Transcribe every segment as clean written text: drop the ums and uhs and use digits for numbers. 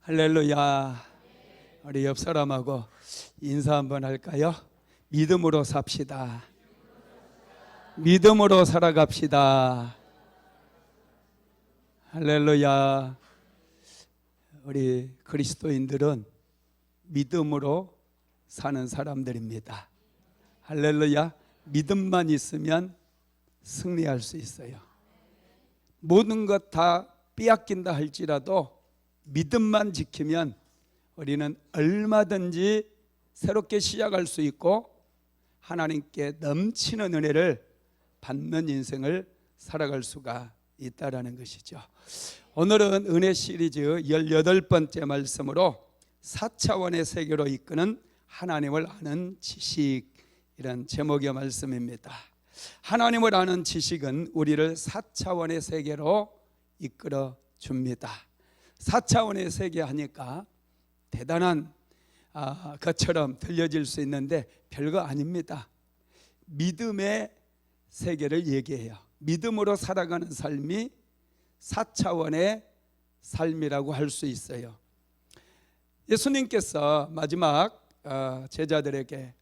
할렐루야. 우리 옆 사람하고 인사 한번 할까요? 믿음으로 삽시다. 믿음으로 살아갑시다. 할렐루야. 우리 그리스도인들은 믿음으로 사는 사람들입니다. 할렐루야. 믿음만 있으면 승리할 수 있어요. 모든 것 다 빼앗긴다 할지라도 믿음만 지키면 우리는 얼마든지 새롭게 시작할 수 있고 하나님께 넘치는 은혜를 받는 인생을 살아갈 수가 있다라는 것이죠. 오늘은 은혜 시리즈 18번째 말씀으로 4차원의 세계로 이끄는 하나님을 아는 지식, 이런 제목의 말씀입니다. 하나님을 아는 지식은 우리를 4차원의 세계로 이끌어 줍니다. 4차원의 세계 하니까 대단한 것처럼 들려질 수 있는데 별거 아닙니다. 믿음의 세계를 얘기해요. 믿음으로 살아가는 삶이 4차원의 삶이라고 할 수 있어요. 예수님께서 마지막 제자들에게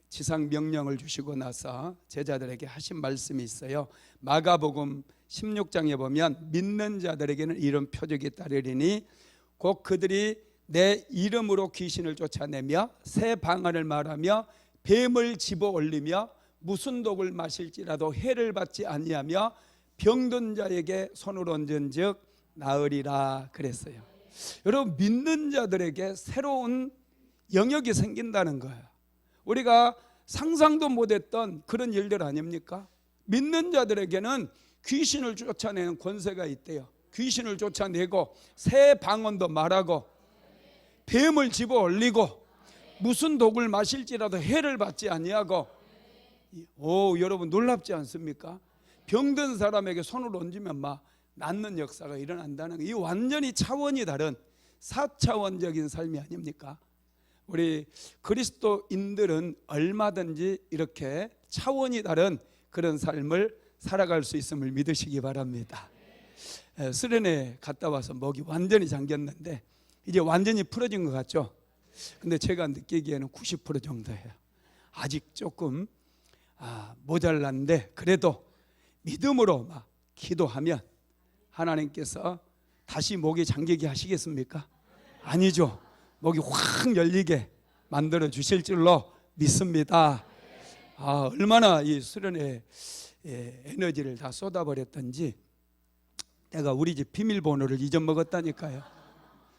지상 명령을 주시고 나서 제자들에게 하신 말씀이 있어요. 마가복음 16장에 보면 믿는 자들에게는 이런 표적이 따르리니 곧 그들이 내 이름으로 귀신을 쫓아내며 새 방언을 말하며 뱀을 집어 올리며 무슨 독을 마실지라도 해를 받지 아니하며 병든 자에게 손을 얹은즉 나으리라 그랬어요. 여러분, 믿는 자들에게 새로운 영역이 생긴다는 거예요. 우리가 상상도 못했던 그런 일들 아닙니까? 믿는 자들에게는 귀신을 쫓아내는 권세가 있대요. 귀신을 쫓아내고 새 방언도 말하고 뱀을 집어 올리고 무슨 독을 마실지라도 해를 받지 아니하고. 여러분 놀랍지 않습니까? 병든 사람에게 손을 얹으면 막 낫는 역사가 일어난다는 거. 이 완전히 차원이 다른 4차원적인 삶이 아닙니까? 우리 그리스도인들은 얼마든지 이렇게 차원이 다른 그런 삶을 살아갈 수 있음을 믿으시기 바랍니다. 수련회 갔다 와서 목이 완전히 잠겼는데 이제 완전히 풀어진 것 같죠? 근데 제가 느끼기에는 90% 정도예요. 아직 조금 모자란데 그래도 믿음으로 막 기도하면 하나님께서 다시 목이 잠기게 하시겠습니까? 아니죠. 목이 확 열리게 만들어 주실 줄로 믿습니다. 얼마나 이 수련회 에너지를 다 쏟아버렸던지 내가 우리 집 비밀번호를 잊어먹었다니까요.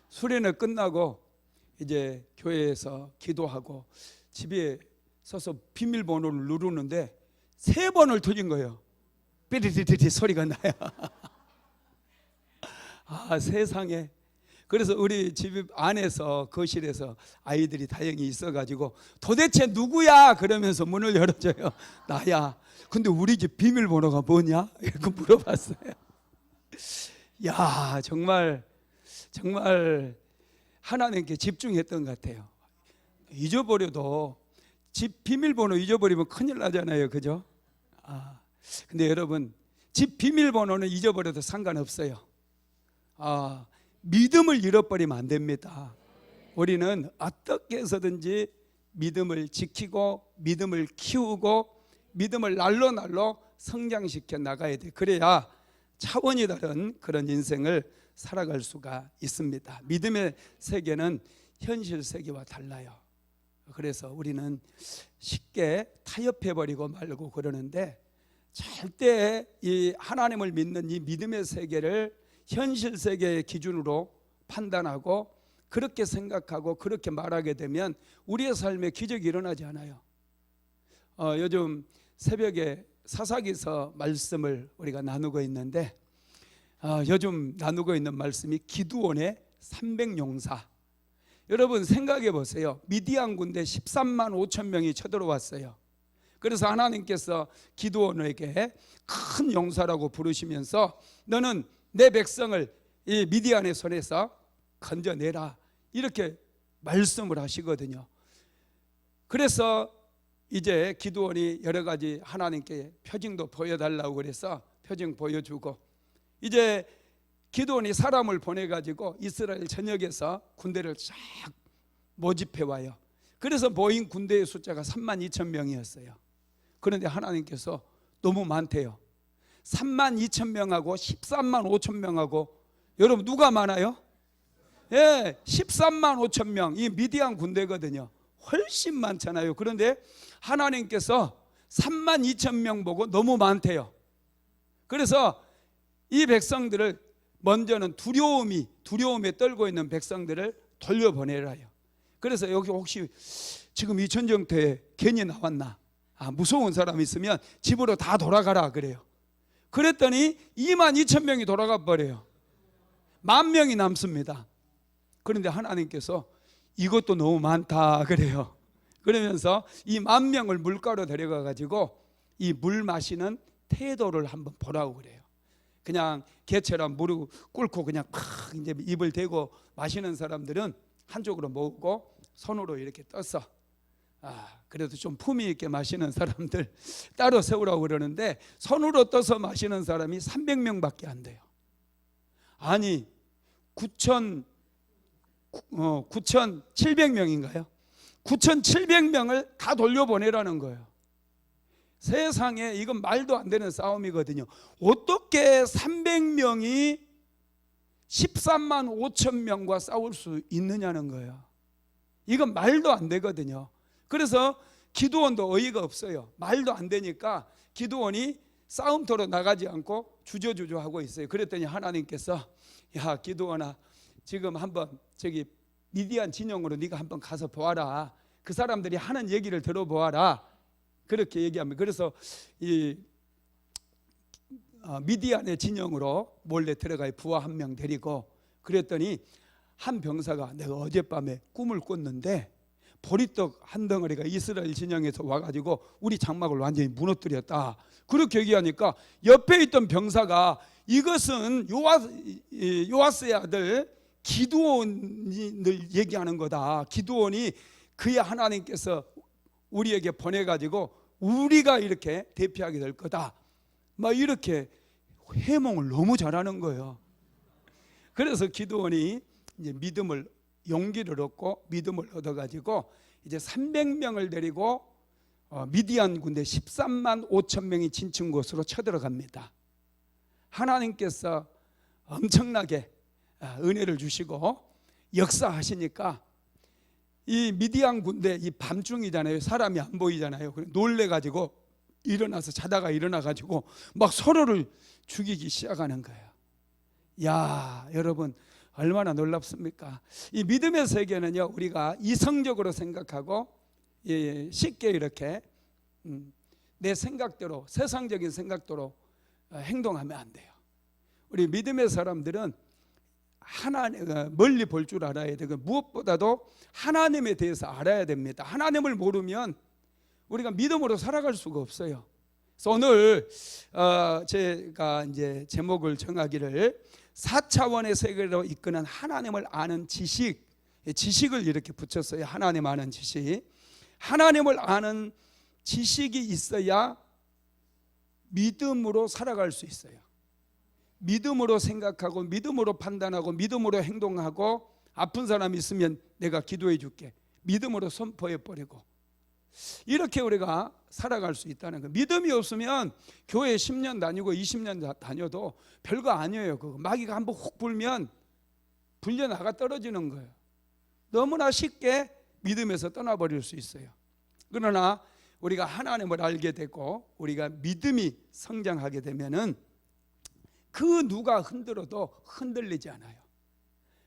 수련회 끝나고 이제 교회에서 기도하고 집에 서서 비밀번호를 누르는데 3번을 터진 거예요. 삐리리리 소리가 나요. 세상에. 그래서 우리 집 안에서 거실에서 아이들이 다행히 있어가지고 도대체 누구야? 그러면서 문을 열어줘요. 나야. 근데 우리 집 비밀번호가 뭐냐? 이렇게 물어봤어요. 야, 정말 하나님께 집중했던 것 같아요. 잊어버려도 집 비밀번호 잊어버리면 큰일 나잖아요. 그죠? 근데 여러분, 집 비밀번호는 잊어버려도 상관없어요. 믿음을 잃어버리면 안 됩니다. 우리는 어떻게 해서든지 믿음을 지키고 믿음을 키우고 믿음을 날로 성장시켜 나가야 돼. 그래야 차원이 다른 그런 인생을 살아갈 수가 있습니다. 믿음의 세계는 현실 세계와 달라요. 그래서 우리는 쉽게 타협해버리고 말고 그러는데 절대 이 하나님을 믿는 이 믿음의 세계를 현실 세계의 기준으로 판단하고 그렇게 생각하고 그렇게 말하게 되면 우리의 삶에 기적이 일어나지 않아요. 요즘 새벽에 사사기서 말씀을 우리가 나누고 있는데 요즘 나누고 있는 말씀이 기드온의 300용사. 여러분 생각해 보세요. 미디안 군대 13만 5천 명이 쳐들어왔어요. 그래서 하나님께서 기드온에게 큰 용사라고 부르시면서 너는 내 백성을 이 미디안의 손에서 건져내라, 이렇게 말씀을 하시거든요. 그래서 이제 기드온이 여러 가지 하나님께 표징도 보여달라고 그래서 표징 보여주고 이제 기드온이 사람을 보내가지고 이스라엘 전역에서 군대를 쫙 모집해 와요. 그래서 모인 군대의 숫자가 32,000명이었어요. 그런데 하나님께서 너무 많대요. 32,000명하고 13만 5천 명하고, 여러분 누가 많아요? 예, 13만 5천 명. 이 미디안 군대거든요. 훨씬 많잖아요. 그런데 하나님께서 3만 2천 명 보고 너무 많대요. 그래서 이 백성들을 먼저는 두려움에 떨고 있는 백성들을 돌려보내라요. 그래서 여기 혹시 지금 이 전쟁터에 괜히 나왔나, 무서운 사람 있으면 집으로 다 돌아가라 그래요. 그랬더니 2만 2천 명이 돌아가 버려요. 10,000명이 남습니다. 그런데 하나님께서 이것도 너무 많다 그래요. 그러면서 이 10,000명을 물가로 데려가 가지고 이 물 마시는 태도를 한번 보라고 그래요. 그냥 개처럼 무릎 꿇고 그냥 팍 이제 입을 대고 마시는 사람들은 한쪽으로 모으고 손으로 이렇게 떠서, 그래도 좀 품위 있게 마시는 사람들 따로 세우라고 그러는데, 손으로 떠서 마시는 사람이 300명밖에 안 돼요. 아니 9,700명인가요? 9,700명을 다 돌려보내라는 거예요. 세상에 이건 말도 안 되는 싸움이거든요. 어떻게 300명이 13만 5천 명과 싸울 수 있느냐는 거예요. 이건 말도 안 되거든요. 그래서 기드온도 어이가 없어요. 말도 안 되니까 기드온이 싸움터로 나가지 않고 주저주저 하고 있어요. 그랬더니 하나님께서, 야 기드온아, 지금 한번 저기 미디안 진영으로 네가 한번 가서 보아라. 그 사람들이 하는 얘기를 들어보아라. 그렇게 얘기합니다. 그래서 이 미디안의 진영으로 몰래 들어가 부하 한 명 데리고, 그랬더니 한 병사가 내가 어젯밤에 꿈을 꿨는데 보리떡 한 덩어리가 이스라엘 진영에서 와가지고 우리 장막을 완전히 무너뜨렸다. 그렇게 얘기하니까 옆에 있던 병사가 이것은 요아스의 아들 기드온을 얘기하는 거다. 기드온이 그의 하나님께서 우리에게 보내가지고 우리가 이렇게 대피하게 될 거다. 막 이렇게 해몽을 너무 잘하는 거예요. 그래서 기드온이 이제 용기를 얻고 믿음을 얻어가지고 이제 300명을 데리고 미디안 군대 13만 5천 명이 진친 곳으로 쳐들어갑니다. 하나님께서 엄청나게 은혜를 주시고 역사하시니까 이 미디안 군대, 이 밤중이잖아요. 사람이 안 보이잖아요. 놀래가지고 자다가 일어나가지고 막 서로를 죽이기 시작하는 거예요. 야, 여러분 얼마나 놀랍습니까? 이 믿음의 세계는요, 우리가 이성적으로 생각하고 쉽게 이렇게 내 생각대로, 세상적인 생각대로 행동하면 안 돼요. 우리 믿음의 사람들은 멀리 볼 줄 알아야 되고, 무엇보다도 하나님에 대해서 알아야 됩니다. 하나님을 모르면 우리가 믿음으로 살아갈 수가 없어요. 그래서 오늘 제가 이제 제목을 정하기를 4차원의 세계로 이끄는 하나님을 아는 지식을 이렇게 붙였어요. 하나님 아는 지식. 하나님을 아는 지식이 있어야 믿음으로 살아갈 수 있어요. 믿음으로 생각하고 믿음으로 판단하고 믿음으로 행동하고, 아픈 사람이 있으면 내가 기도해 줄게, 믿음으로 선포해 버리고, 이렇게 우리가 살아갈 수 있다는 거예요. 믿음이 없으면 교회 10년 다니고 20년 다녀도 별거 아니에요. 그거 마귀가 한번 훅 불면 불려나가 떨어지는 거예요. 너무나 쉽게 믿음에서 떠나버릴 수 있어요. 그러나 우리가 하나님을 알게 되고 우리가 믿음이 성장하게 되면은 그 누가 흔들어도 흔들리지 않아요.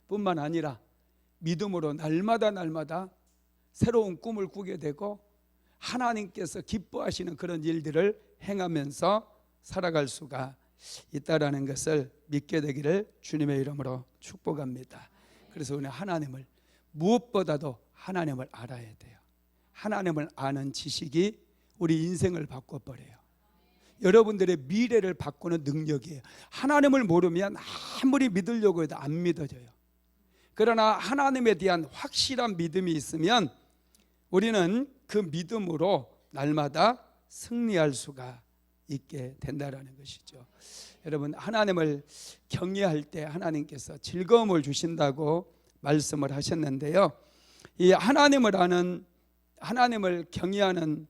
뿐만 아니라 믿음으로 날마다 새로운 꿈을 꾸게 되고 하나님께서 기뻐하시는 그런 일들을 행하면서 살아갈 수가 있다라는 것을 믿게 되기를 주님의 이름으로 축복합니다. 그래서 오늘 하나님을, 무엇보다도 하나님을 알아야 돼요. 하나님을 아는 지식이 우리 인생을 바꿔버려요. 여러분들의 미래를 바꾸는 능력이에요. 하나님을 모르면 아무리 믿으려고 해도 안 믿어져요. 그러나 하나님에 대한 확실한 믿음이 있으면 우리는 그 믿음으로 날마다 승리할 수가 있게 된다라는 것이죠. 여러분, 하나님을 경외할 때 하나님께서 즐거움을 주신다고 말씀을 하셨는데요. 이 하나님을 경외하는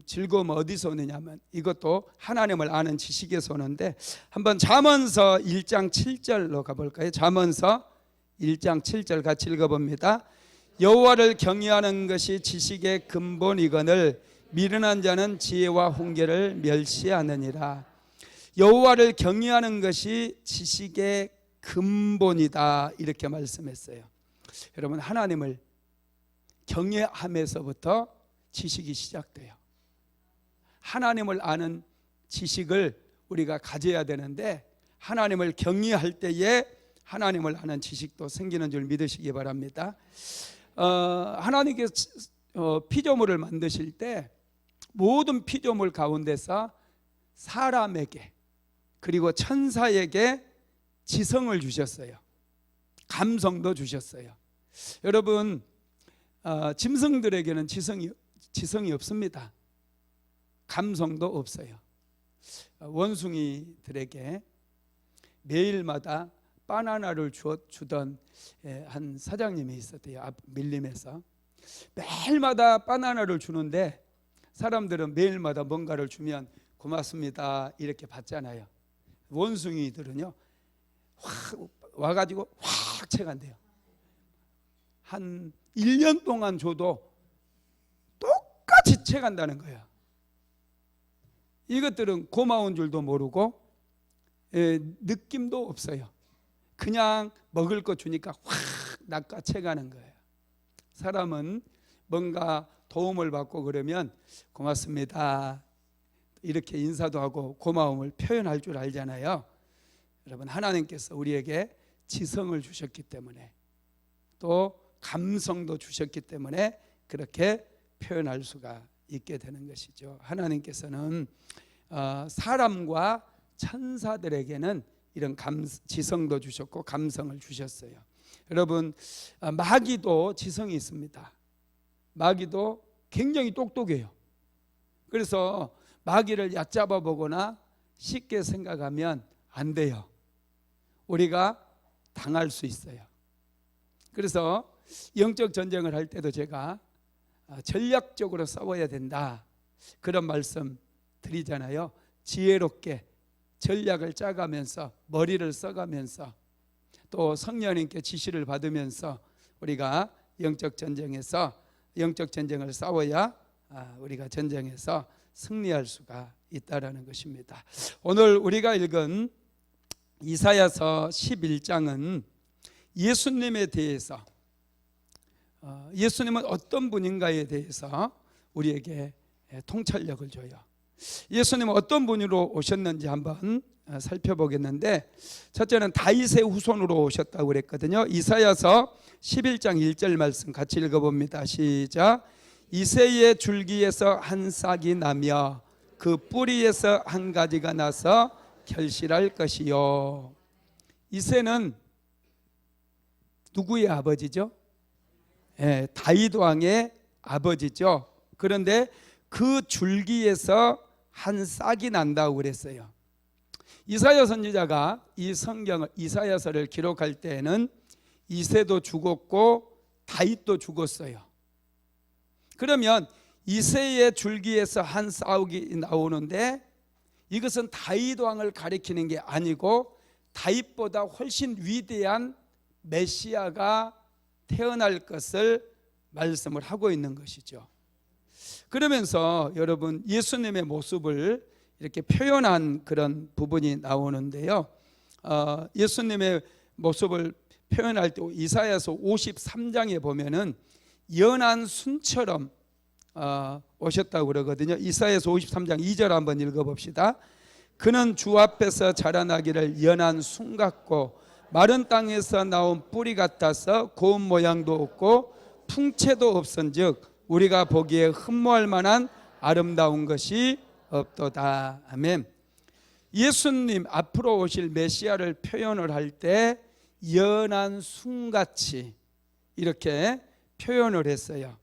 즐거움은 어디서 오느냐면 이것도 하나님을 아는 지식에서 오는데, 한번 잠언서 1장 7절로 가볼까요? 잠언서 1장 7절 같이 읽어봅니다. 여호와를 경외하는 것이 지식의 근본이거늘 미련한 자는 지혜와 훈계를 멸시하느니라. 여호와를 경외하는 것이 지식의 근본이다, 이렇게 말씀했어요. 여러분, 하나님을 경외함에서부터 지식이 시작돼요. 하나님을 아는 지식을 우리가 가져야 되는데, 하나님을 경외할 때에 하나님을 아는 지식도 생기는 줄 믿으시기 바랍니다. 하나님께서 피조물을 만드실 때 모든 피조물 가운데서 사람에게 그리고 천사에게 지성을 주셨어요. 감성도 주셨어요. 여러분, 짐승들에게는 지성이 없습니다. 감성도 없어요. 원숭이들에게 매일마다 바나나를 주던 한 사장님이 있었대요. 앞 밀림에서 매일마다 바나나를 주는데 사람들은 매일마다 뭔가를 주면 고맙습니다 이렇게 받잖아요. 원숭이들은요, 확 와가지고 확 채간대요. 한 1년 동안 줘도 똑같이 채간다는 거예요. 이것들은 고마운 줄도 모르고 느낌도 없어요. 그냥 먹을 거 주니까 확 낚아채가는 거예요. 사람은 뭔가 도움을 받고 그러면 고맙습니다 이렇게 인사도 하고 고마움을 표현할 줄 알잖아요. 여러분, 하나님께서 우리에게 지성을 주셨기 때문에 또 감성도 주셨기 때문에 그렇게 표현할 수가 있게 되는 것이죠. 하나님께서는 사람과 천사들에게는 이런 지성도 주셨고 감성을 주셨어요. 여러분, 마귀도 지성이 있습니다. 마귀도 굉장히 똑똑해요. 그래서 마귀를 얕잡아 보거나 쉽게 생각하면 안 돼요. 우리가 당할 수 있어요. 그래서 영적 전쟁을 할 때도 제가 전략적으로 싸워야 된다 그런 말씀 드리잖아요. 지혜롭게 전략을 짜가면서 머리를 써가면서 또 성령님께 지시를 받으면서 우리가 영적 전쟁을 싸워야 우리가 전쟁에서 승리할 수가 있다라는 것입니다. 오늘 우리가 읽은 이사야서 11장은 예수님에 대해서, 예수님은 어떤 분인가에 대해서 우리에게 통찰력을 줘요. 예수님은 어떤 분으로 오셨는지 한번 살펴보겠는데, 첫째는 다윗의 후손으로 오셨다고 그랬거든요. 이사야서 11장 1절 말씀 같이 읽어봅니다. 시작. 이새의 줄기에서 한 싹이 나며 그 뿌리에서 한 가지가 나서 결실할 것이요. 이새는 누구의 아버지죠? 다윗 왕의 아버지죠. 그런데 그 줄기에서 한 싹이 난다고 그랬어요. 이사야 선지자가 이 성경을 이사야서를 기록할 때에는 이새도 죽었고 다윗도 죽었어요. 그러면 이새의 줄기에서 한 싹이 나오는데 이것은 다윗 왕을 가리키는 게 아니고 다윗보다 훨씬 위대한 메시아가 태어날 것을 말씀을 하고 있는 것이죠. 그러면서 여러분, 예수님의 모습을 이렇게 표현한 그런 부분이 나오는데요. 예수님의 모습을 표현할 때 이사야서 53장에 보면은 연한 순처럼 오셨다고 그러거든요. 이사야서 53장 2절 한번 읽어봅시다. 그는 주 앞에서 자라나기를 연한 순 같고 마른 땅에서 나온 뿌리 같아서 고운 모양도 없고 풍채도 없은즉 우리가 보기에 흠모할 만한 아름다운 것이 없도다. 아멘. 예수님 앞으로 오실 메시아를 표현을 할 때 연한 순같이 이렇게 표현을 했어요.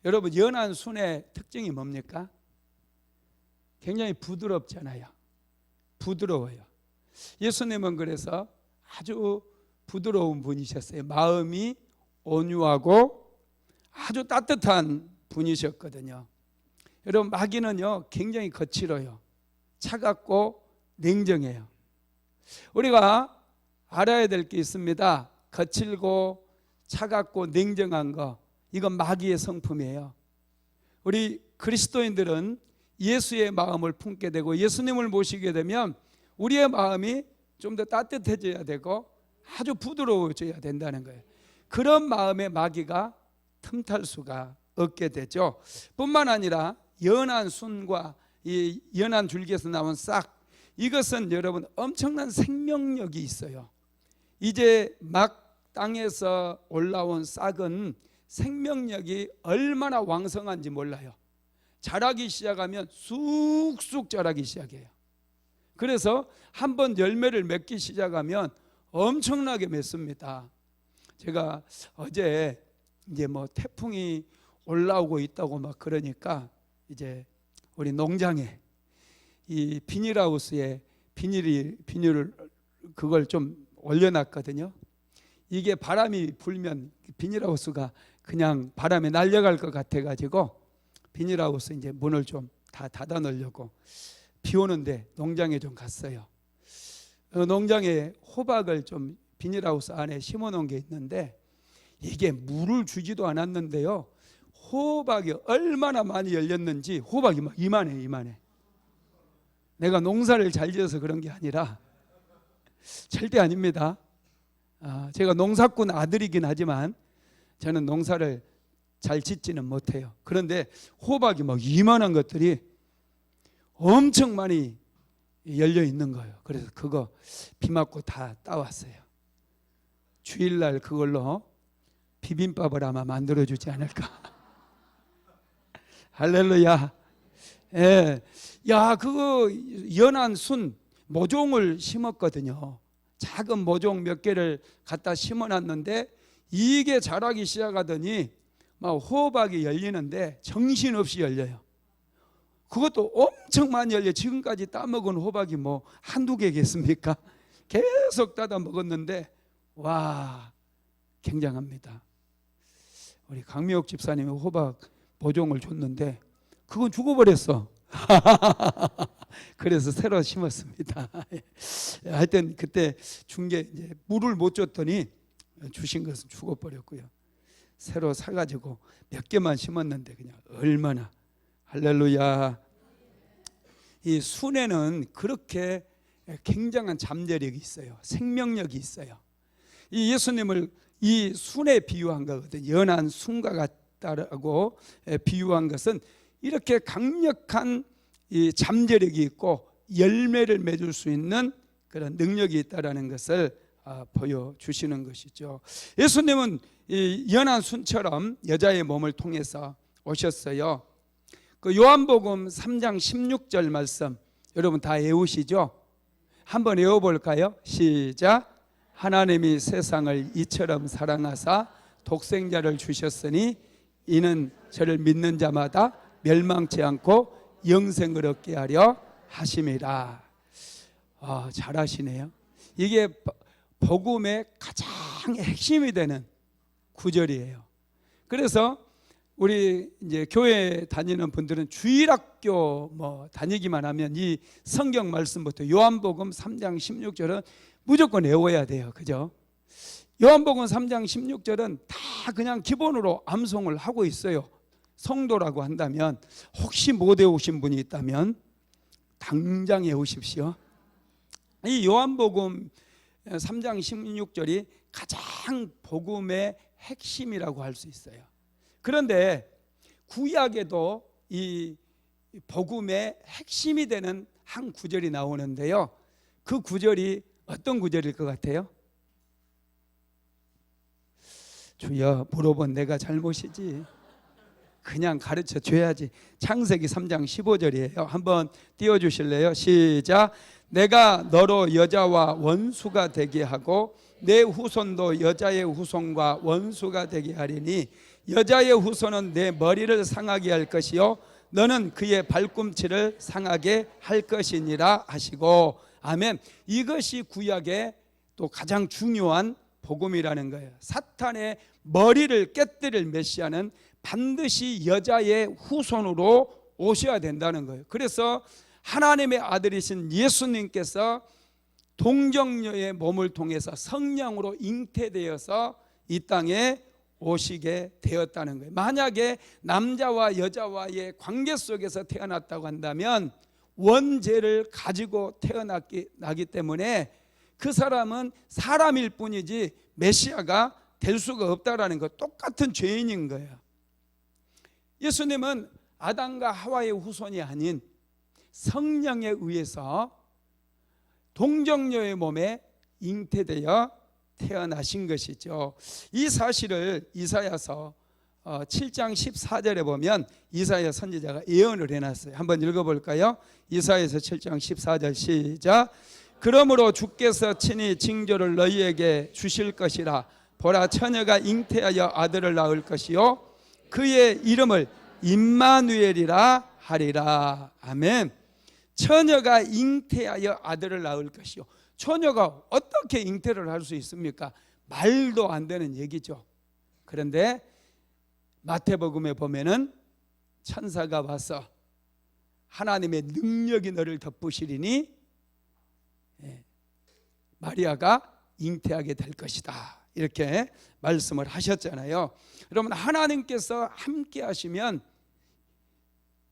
여러분, 연한 순의 특징이 뭡니까? 굉장히 부드럽잖아요. 부드러워요. 예수님은 그래서 아주 부드러운 분이셨어요. 마음이 온유하고 아주 따뜻한 분이셨거든요. 여러분, 마귀는요 굉장히 거칠어요. 차갑고 냉정해요. 우리가 알아야 될 게 있습니다. 거칠고 차갑고 냉정한 거, 이건 마귀의 성품이에요. 우리 그리스도인들은 예수의 마음을 품게 되고 예수님을 모시게 되면 우리의 마음이 좀 더 따뜻해져야 되고 아주 부드러워져야 된다는 거예요. 그런 마음에 마귀가 틈탈 수가 없게 되죠. 뿐만 아니라 연한 순과 이 연한 줄기에서 나온 싹, 이것은 여러분 엄청난 생명력이 있어요. 이제 막 땅에서 올라온 싹은 생명력이 얼마나 왕성한지 몰라요. 자라기 시작하면 쑥쑥 자라기 시작해요. 그래서 한번 열매를 맺기 시작하면 엄청나게 맺습니다. 제가 어제 이제 뭐 태풍이 올라오고 있다고 막 그러니까 이제 우리 농장에 이 비닐하우스에 비닐을 그걸 좀 올려놨거든요. 이게 바람이 불면 비닐하우스가 그냥 바람에 날려갈 것 같아가지고 비닐하우스 이제 문을 좀 다 닫아 놓으려고 비 오는데 농장에 좀 갔어요. 농장에 호박을 좀 비닐하우스 안에 심어 놓은 게 있는데 이게 물을 주지도 않았는데요, 호박이 얼마나 많이 열렸는지 호박이 막 이만해. 내가 농사를 잘 지어서 그런 게 아니라 절대 아닙니다. 제가 농사꾼 아들이긴 하지만 저는 농사를 잘 짓지는 못해요. 그런데 호박이 막 이만한 것들이 엄청 많이 열려 있는 거예요. 그래서 그거 비 맞고 다 따왔어요. 주일날 그걸로 비빔밥을 아마 만들어주지 않을까. 할렐루야. 예. 야, 그거 연한 순 모종을 심었거든요. 작은 모종 몇 개를 갖다 심어놨는데 이게 자라기 시작하더니 막 호박이 열리는데 정신없이 열려요. 그것도 엄청 많이 열려. 지금까지 따먹은 호박이 뭐 한두 개겠습니까? 계속 따다 먹었는데 와, 굉장합니다. 우리 강미옥 집사님이 호박 모종을 줬는데 그건 죽어버렸어. 그래서 새로 심었습니다. 하여튼 그때 준 게 이제 물을 못 줬더니 주신 것은 죽어버렸고요. 새로 사가지고 몇 개만 심었는데 그냥 얼마나. 할렐루야. 이 순에는 그렇게 굉장한 잠재력이 있어요. 생명력이 있어요. 이 예수님을 이 순에 비유한 거거든요. 연한 순과 같다라고 비유한 것은 이렇게 강력한 이 잠재력이 있고 열매를 맺을 수 있는 그런 능력이 있다라는 것을 보여주시는 것이죠. 예수님은 이 연한 순처럼 여자의 몸을 통해서 오셨어요. 그 요한복음 3장 16절 말씀 여러분 다 외우시죠? 한번 외워볼까요? 시작. 하나님이 세상을 이처럼 사랑하사 독생자를 주셨으니 이는 저를 믿는 자마다 멸망치 않고 영생을 얻게 하려 하심이라. 잘하시네요. 이게 복음의 가장 핵심이 되는 구절이에요. 그래서 우리 이제 교회 다니는 분들은 주일학교 뭐 다니기만 하면 이 성경 말씀부터 요한복음 3장 16절은 무조건 외워야 돼요. 그죠? 요한복음 3장 16절은 다 그냥 기본으로 암송을 하고 있어요. 성도라고 한다면 혹시 못 외우신 분이 있다면 당장 외우십시오. 이 요한복음 3장 16절이 가장 복음의 핵심이라고 할 수 있어요. 그런데 구약에도 이 복음의 핵심이 되는 한 구절이 나오는데요. 그 구절이 어떤 구절일 것 같아요? 주여, 물어본 내가 잘못이지. 그냥 가르쳐 줘야지. 창세기 3장 15절이에요. 한번 띄워주실래요? 시작. 내가 너로 여자와 원수가 되게 하고 내 후손도 여자의 후손과 원수가 되게 하리니 여자의 후손은 내 머리를 상하게 할 것이요 너는 그의 발꿈치를 상하게 할 것이니라 하시고. 아멘. 이것이 구약의 또 가장 중요한 복음이라는 거예요. 사탄의 머리를 깨뜨릴 메시아는 반드시 여자의 후손으로 오셔야 된다는 거예요. 그래서 하나님의 아들이신 예수님께서 동정녀의 몸을 통해서 성령으로 잉태되어서 이 땅에 오시게 되었다는 거예요. 만약에 남자와 여자와의 관계 속에서 태어났다고 한다면 원죄를 가지고 태어나기 때문에 그 사람은 사람일 뿐이지 메시아가 될 수가 없다라는 거, 똑같은 죄인인 거예요. 예수님은 아담과 하와의 후손이 아닌 성령에 의해서 동정녀의 몸에 잉태되어 태어나신 것이죠. 이 사실을 이사야서 7장 14절에 보면 이사야 선지자가 예언을 해놨어요. 한번 읽어볼까요? 이사야서 7장 14절 시작. 그러므로 주께서 친히 징조를 너희에게 주실 것이라. 보라, 처녀가 잉태하여 아들을 낳을 것이요 그의 이름을 임마누엘이라 하리라. 아멘. 처녀가 잉태하여 아들을 낳을 것이요. 처녀가 어떻게 잉태를 할 수 있습니까? 말도 안 되는 얘기죠. 그런데 마태복음에 보면은 천사가 와서 하나님의 능력이 너를 덮으시리니 마리아가 잉태하게 될 것이다, 이렇게 말씀을 하셨잖아요. 여러분, 하나님께서 함께 하시면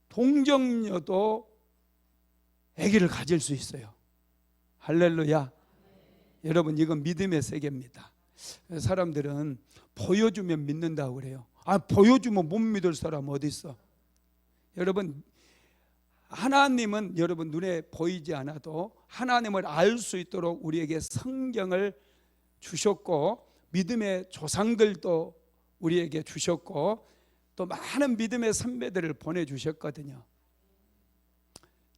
동정녀도 아기를 가질 수 있어요. 할렐루야. 여러분, 이건 믿음의 세계입니다. 사람들은 보여주면 믿는다고 그래요. 보여주면 못 믿을 사람 어디 있어? 여러분, 하나님은 여러분 눈에 보이지 않아도 하나님을 알 수 있도록 우리에게 성경을 주셨고, 믿음의 조상들도 우리에게 주셨고, 또 많은 믿음의 선배들을 보내주셨거든요.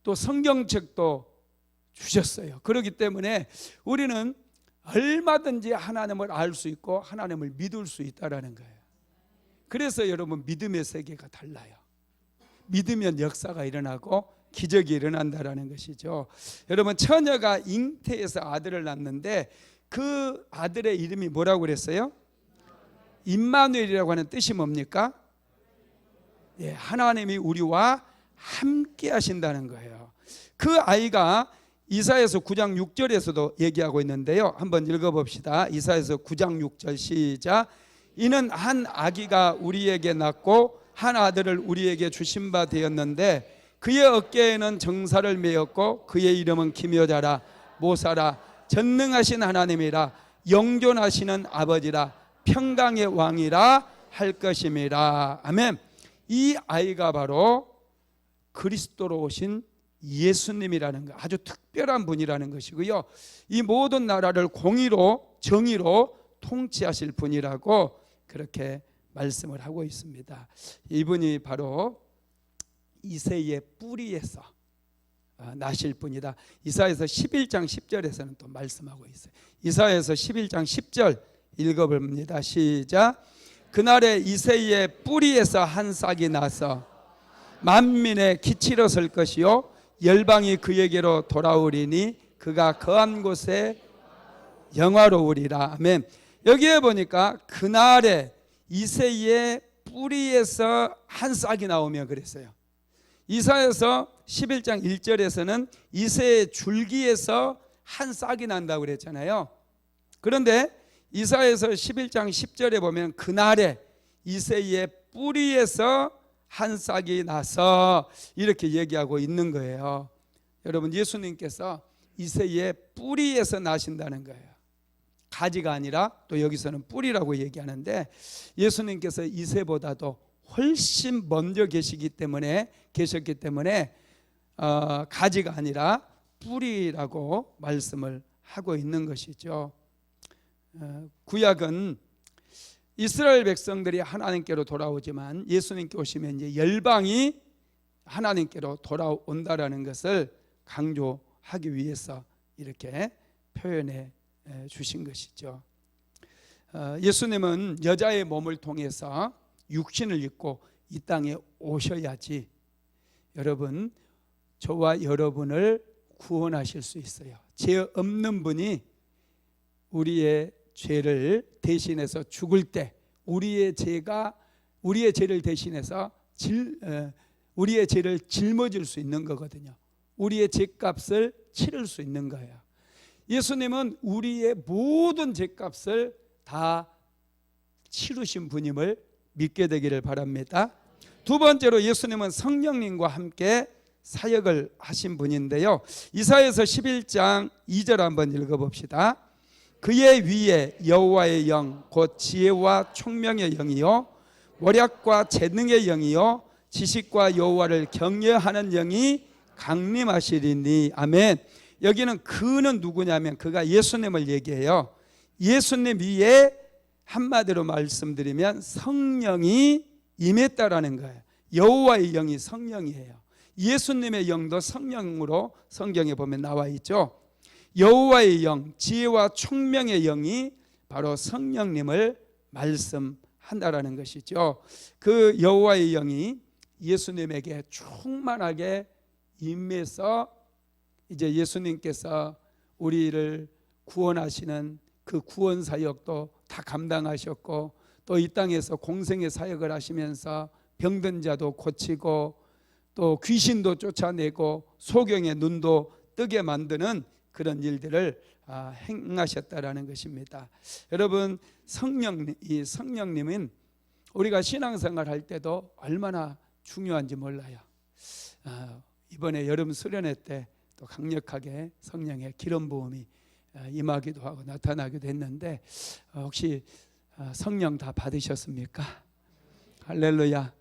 또 성경책도 주셨어요. 그렇기 때문에 우리는 얼마든지 하나님을 알 수 있고 하나님을 믿을 수 있다는 거예요. 그래서 여러분, 믿음의 세계가 달라요. 믿으면 역사가 일어나고 기적이 일어난다는 것이죠. 여러분, 처녀가 잉태해서 아들을 낳는데 그 아들의 이름이 뭐라고 그랬어요? 임마누엘이라고 하는 뜻이 뭡니까? 하나님이 우리와 함께 하신다는 거예요. 그 아이가 이사야서 9장 6절에서도 얘기하고 있는데요. 한번 읽어봅시다. 이사야서 9장 6절 시작. 이는 한 아기가 우리에게 낳고 한 아들을 우리에게 주신 바 되었는데 그의 어깨에는 정사를 메었고 그의 이름은 기묘자라 모사라 전능하신 하나님이라 영존하시는 아버지라 평강의 왕이라 할 것임이라. 아멘. 이 아이가 바로 그리스도로 오신 예수님이라는 거, 아주 특별한 분이라는 것이고요. 이 모든 나라를 공의로 정의로 통치하실 분이라고 그렇게 말씀을 하고 있습니다. 이분이 바로 이새의 뿌리에서 나실 분이다. 이사야서 11장 10절에서는 또 말씀하고 있어요. 이사야서 11장 10절 읽어봅니다. 시작. 그날에 이새의 뿌리에서 한 싹이 나서 만민의 기치로 설 것이요 열방이 그에게로 돌아오리니 그가 거한 곳에 영화로우리라. 아멘. 여기에 보니까 그날에 이새의 뿌리에서 한 싹이 나오며 그랬어요. 이사야서 11장 1절에서는 이새의 줄기에서 한 싹이 난다고 그랬잖아요. 그런데 이사야서 11장 10절에 보면 그날에 이새의 뿌리에서 한 싹이 나서 이렇게 얘기하고 있는 거예요. 여러분, 예수님께서 이새의 뿌리에서 나신다는 거예요. 가지가 아니라 또 여기서는 뿌리라고 얘기하는데 예수님께서 이새보다도 훨씬 먼저 계셨기 때문에 가지가 아니라 뿌리라고 말씀을 하고 있는 것이죠. 구약은 이스라엘 백성들이 하나님께로 돌아오지만 예수님께 오시면 이제 열방이 하나님께로 돌아온다라는 것을 강조하기 위해서 이렇게 표현해 주신 것이죠. 예수님은 여자의 몸을 통해서 육신을 입고 이 땅에 오셔야지 여러분, 저와 여러분을 구원하실 수 있어요. 죄 없는 분이 우리의 죄를 대신해서 죽을 때 우리의 죄를 대신해서 우리의 죄를 짊어질 수 있는 거거든요. 우리의 죄값을 치를 수 있는 거예요. 예수님은 우리의 모든 죄값을 다 치르신 분임을 믿게 되기를 바랍니다. 두 번째로 예수님은 성령님과 함께 사역을 하신 분인데요. 이사야서 11장 2절 한번 읽어봅시다. 그의 위에 여호와의 영 곧 지혜와 총명의 영이요 모략과 재능의 영이요 지식과 여호와를 경외하는 영이 강림하시리니. 아멘. 여기는 그는 누구냐면 그가 예수님을 얘기해요. 예수님 위에 한마디로 말씀드리면 성령이 임했다라는 거예요. 여호와의 영이 성령이에요. 예수님의 영도 성령으로 성경에 보면 나와 있죠. 여호와의 영, 지혜와 총명의 영이 바로 성령님을 말씀한다라는 것이죠. 그 여호와의 영이 예수님에게 충만하게 임해서 이제 예수님께서 우리를 구원하시는 그 구원 사역도 다 감당하셨고, 또 이 땅에서 공생의 사역을 하시면서 병든 자도 고치고 또 귀신도 쫓아내고 소경의 눈도 뜨게 만드는 그런 일들을 행하셨다라는 것입니다. 여러분, 이 성령님은 우리가 신앙생활 할 때도 얼마나 중요한지 몰라요. 이번에 여름 수련회 때 또 강력하게 성령의 기름 부음이 임하기도 하고 나타나기도 했는데, 혹시 성령 다 받으셨습니까? 할렐루야.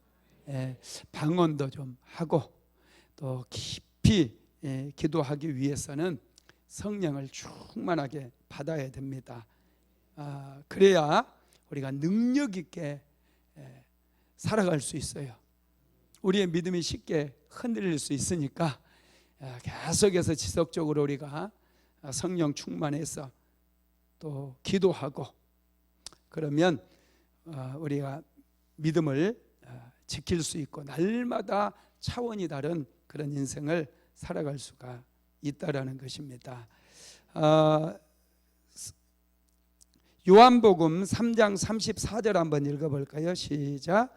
방언도 좀 하고 또 깊이 기도하기 위해서는 성령을 충만하게 받아야 됩니다. 그래야 우리가 능력 있게 살아갈 수 있어요. 우리의 믿음이 쉽게 흔들릴 수 있으니까 계속해서 지속적으로 우리가 성령 충만해서 또 기도하고, 그러면 우리가 믿음을 지킬 수 있고 날마다 차원이 다른 그런 인생을 살아갈 수가 있다라는 것입니다. 요한복음 3장 34절 한번 읽어볼까요? 시작.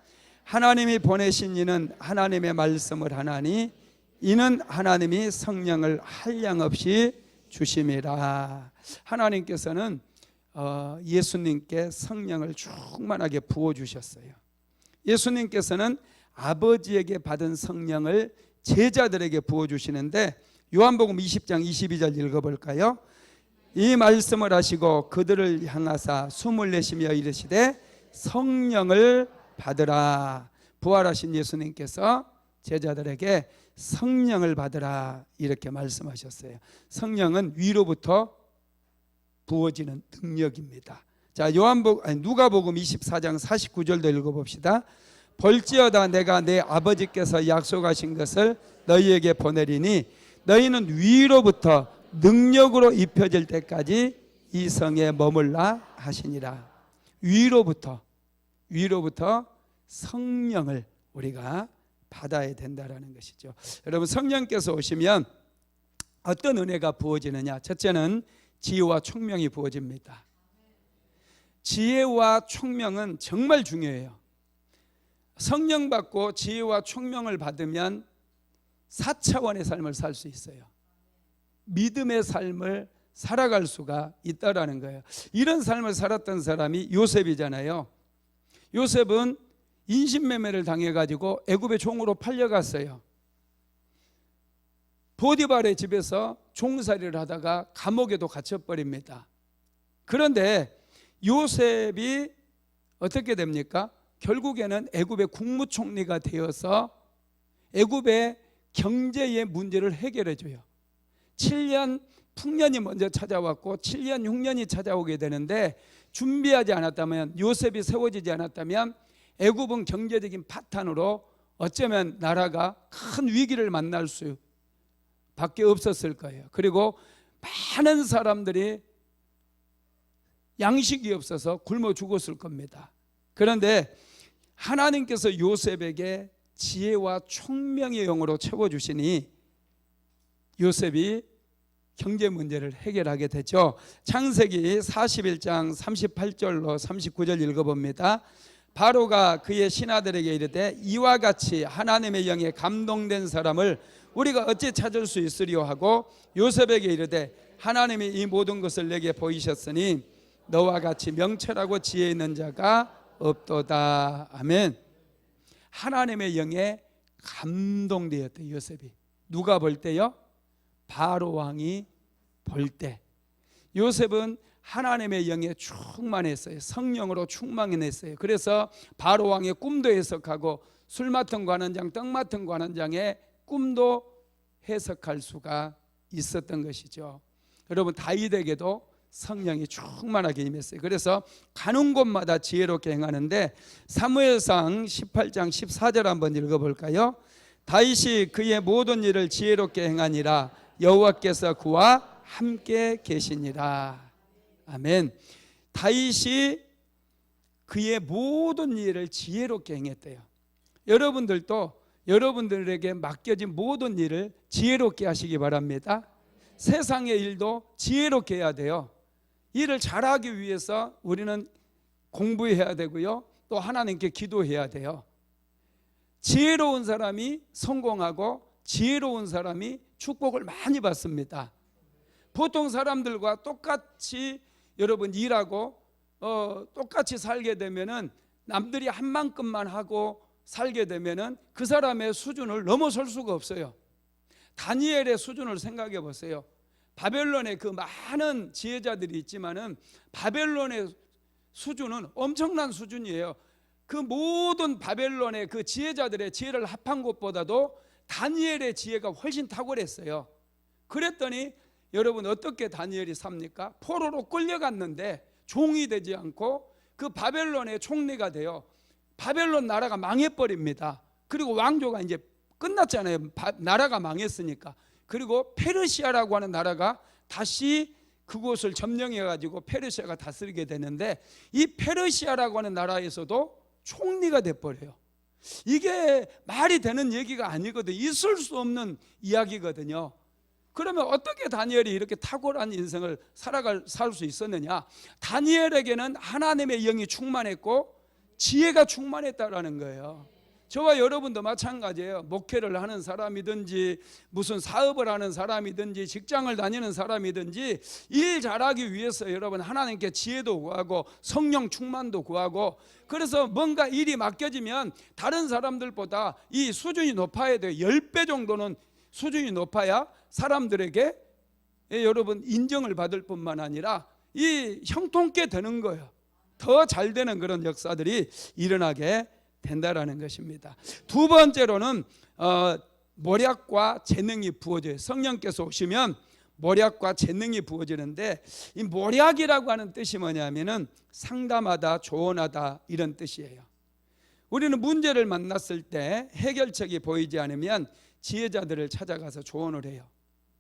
하나님이 보내신 이는 하나님의 말씀을 하나니 이는 하나님이 성령을 한량없이 주심이라. 하나님께서는 예수님께 성령을 충만하게 부어주셨어요. 예수님께서는 아버지에게 받은 성령을 제자들에게 부어주시는데, 요한복음 20장 22절 읽어볼까요? 이 말씀을 하시고 그들을 향하사 숨을 내쉬며 이르시되 성령을 받으라. 부활하신 예수님께서 제자들에게 성령을 받으라 이렇게 말씀하셨어요. 성령은 위로부터 부어지는 능력입니다. 자, 누가복음 24장 49절도 읽어봅시다. 볼지어다 내가 내 아버지께서 약속하신 것을 너희에게 보내리니 너희는 위로부터 능력으로 입혀질 때까지 이 성에 머물라 하시니라. 위로부터 성령을 우리가 받아야 된다라는 것이죠. 여러분, 성령께서 오시면 어떤 은혜가 부어지느냐? 첫째는 지혜와 총명이 부어집니다. 지혜와 총명은 정말 중요해요. 성령 받고 지혜와 총명을 받으면 4차원의 삶을 살 수 있어요. 믿음의 삶을 살아갈 수가 있다라는 거예요. 이런 삶을 살았던 사람이 요셉이잖아요. 요셉은 인신매매를 당해가지고 애굽의 종으로 팔려갔어요. 보디발의 집에서 종살이를 하다가 감옥에도 갇혀버립니다. 그런데 요셉이 어떻게 됩니까? 결국에는 애굽의 국무총리가 되어서 애굽의 경제의 문제를 해결해줘요. 7년 풍년이 먼저 찾아왔고 7년 흉년이 찾아오게 되는데, 준비하지 않았다면, 요셉이 세워지지 않았다면 애굽은 경제적인 파탄으로 어쩌면 나라가 큰 위기를 만날 수 밖에 없었을 거예요. 그리고 많은 사람들이 양식이 없어서 굶어 죽었을 겁니다. 그런데 하나님께서 요셉에게 지혜와 총명의 영으로 채워주시니 요셉이 경제 문제를 해결하게 되죠. 창세기 41장 38절로 39절 읽어봅니다. 바로가 그의 신하들에게 이르되 이와 같이 하나님의 영에 감동된 사람을 우리가 어찌 찾을 수 있으리요 하고 요셉에게 이르되 하나님이 이 모든 것을 내게 보이셨으니 너와 같이 명철하고 지혜 있는 자가 없도다. 아멘. 하나님의 영에 감동되었대 요셉이. 누가 볼 때요? 바로 왕이 볼 때. 요셉은 하나님의 영에 충만했어요. 성령으로 충만했어요. 그래서 바로 왕의 꿈도 해석하고 술 맡은 관원장, 떡 맡은 관원장의 꿈도 해석할 수가 있었던 것이죠. 여러분 다윗에게도 성령이 충만하게 임했어요. 그래서 가는 곳마다 지혜롭게 행하는데 사무엘상 18장 14절 한번 읽어볼까요? 다윗이 그의 모든 일을 지혜롭게 행하니라 여호와께서 그와 함께 계시니라. 아멘. 다윗이 그의 모든 일을 지혜롭게 행했대요. 여러분들도 여러분들에게 맡겨진 모든 일을 지혜롭게 하시기 바랍니다. 세상의 일도 지혜롭게 해야 돼요. 일을 잘하기 위해서 우리는 공부해야 되고요. 또 하나님께 기도해야 돼요. 지혜로운 사람이 성공하고 지혜로운 사람이 축복을 많이 받습니다. 보통 사람들과 똑같이 여러분 일하고 똑같이 살게 되면은 남들이 한 만큼만 하고 살게 되면은 그 사람의 수준을 넘어설 수가 없어요. 다니엘의 수준을 생각해 보세요. 바벨론에 그 많은 지혜자들이 있지만은 바벨론의 수준은 엄청난 수준이에요. 그 모든 바벨론의 그 지혜자들의 지혜를 합한 것보다도 다니엘의 지혜가 훨씬 탁월했어요. 그랬더니 여러분 어떻게 다니엘이 삽니까? 포로로 끌려갔는데 종이 되지 않고 그 바벨론의 총리가 돼요. 바벨론 나라가 망해버립니다. 그리고 왕조가 이제 끝났잖아요. 나라가 망했으니까. 그리고 페르시아라고 하는 나라가 다시 그곳을 점령해 가지고 페르시아가 다스리게 되는데 이 페르시아라고 하는 나라에서도 총리가 돼버려요. 이게 말이 되는 얘기가 아니거든요. 있을 수 없는 이야기거든요. 그러면 어떻게 다니엘이 이렇게 탁월한 인생을 살 수 있었느냐? 다니엘에게는 하나님의 영이 충만했고 지혜가 충만했다라는 거예요. 저와 여러분도 마찬가지예요. 목회를 하는 사람이든지 무슨 사업을 하는 사람이든지 직장을 다니는 사람이든지 일 잘하기 위해서 여러분 하나님께 지혜도 구하고 성령 충만도 구하고 그래서 뭔가 일이 맡겨지면 다른 사람들보다 이 수준이 높아야 돼요. 10배 정도는 수준이 높아야 사람들에게 여러분 인정을 받을 뿐만 아니라 이 형통케 되는 거예요. 더 잘 되는 그런 역사들이 일어나게 된다라는 것입니다. 두 번째로는 모략과 재능이 부어져요. 성령께서 오시면 모략과 재능이 부어지는데 이 모략이라고 하는 뜻이 뭐냐면은 상담하다, 조언하다 이런 뜻이에요. 우리는 문제를 만났을 때 해결책이 보이지 않으면 지혜자들을 찾아가서 조언을 해요.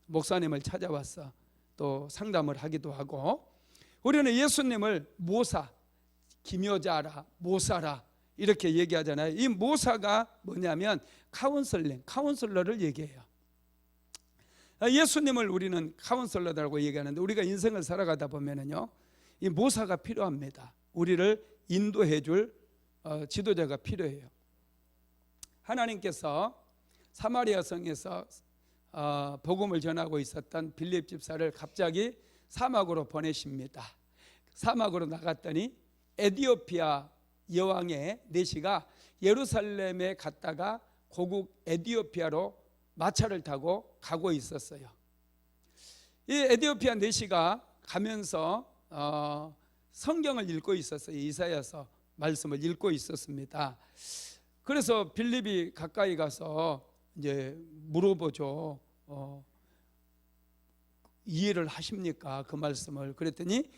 목사님을 찾아와서 또 상담을 하기도 하고 우리는 예수님을 모사, 기묘자라, 모사라 이렇게 얘기하잖아요. 이 모사가 뭐냐면 카운슬러를 얘기해요. 예수님을 우리는 카운슬러라고 얘기하는데 우리가 인생을 살아가다 보면은요, 이 모사가 필요합니다. 우리를 인도해 줄 지도자가 필요해요. 하나님께서 사마리아 성에서 복음을 전하고 있었던 빌립 집사를 갑자기 사막으로 보내십니다. 사막으로 나갔더니 에티오피아 여왕의 내시가 예루살렘에 갔다가 고국 에티오피아로 마차를 타고 가고 있었어요. 이 에티오피아 내시가 가면서 성경을 읽고 있었어요. 이사야서 말씀을 읽고 있었습니다. 그래서 빌립이 가까이 가서 이제 물어보죠. 이해를 하십니까? 그 말씀을. 그랬더니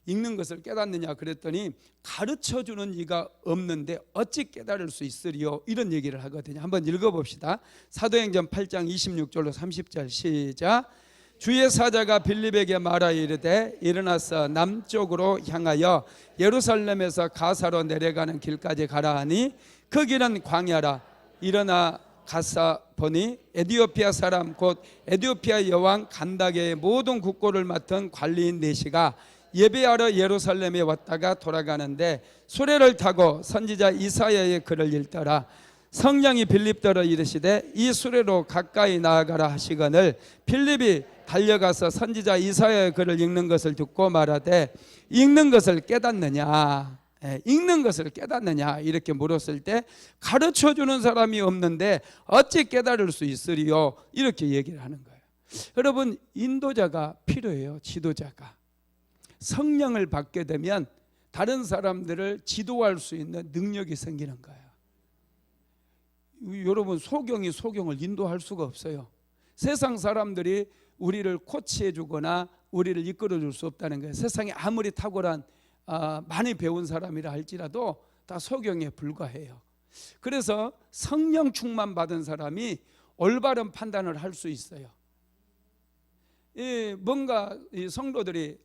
읽는 것을 깨닫느냐 그랬더니 가르쳐주는 이가 없는데 어찌 깨달을 수 있으리요? 이런 얘기를 하거든요. 한번 읽어봅시다. 사도행전 8장 26절로 30절 시작. 주의 사자가 빌립에게 말하여 이르되 일어나서 남쪽으로 향하여 예루살렘에서 가사로 내려가는 길까지 가라 하니 그 길은 광야라. 일어나 가서 보니 에디오피아 사람 곧 에디오피아 여왕 간다게의 모든 국고를 맡은 관리인 네시가 예배하러 예루살렘에 왔다가 돌아가는데 수레를 타고 선지자 이사야의 글을 읽더라. 성령이 빌립더러 이르시되 이 수레로 가까이 나아가라 하시거늘 빌립이 달려가서 선지자 이사야의 글을 읽는 것을 듣고 말하되 읽는 것을 깨닫느냐, 읽는 것을 깨닫느냐 이렇게 물었을 때 가르쳐주는 사람이 없는데 어찌 깨달을 수 있으리요 이렇게 얘기를 하는 거예요. 여러분, 인도자가 필요해요. 지도자가. 성령을 받게 되면 다른 사람들을 지도할 수 있는 능력이 생기는 거예요. 여러분, 소경을 인도할 수가 없어요. 세상 사람들이 우리를 코치해 주거나 우리를 이끌어 줄 수 없다는 거예요. 세상에 아무리 탁월한 많이 배운 사람이라 할지라도 다 소경에 불과해요. 그래서 성령 충만 받은 사람이 올바른 판단을 할 수 있어요. 뭔가 성도들이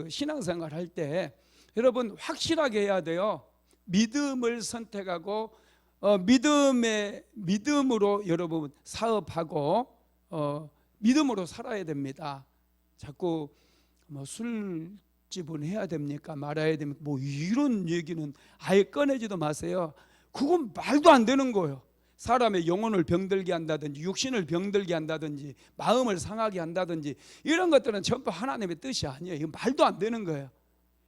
신앙생활 할 때 여러분 확실하게 해야 돼요. 믿음을 선택하고 믿음으로 여러분 사업하고 믿음으로 살아야 됩니다. 자꾸 술집은 해야 됩니까? 말아야 됩니까? 이런 얘기는 아예 꺼내지도 마세요. 그건 말도 안 되는 거예요. 사람의 영혼을 병들게 한다든지 육신을 병들게 한다든지 마음을 상하게 한다든지 이런 것들은 전부 하나님의 뜻이 아니에요. 이건 말도 안 되는 거예요.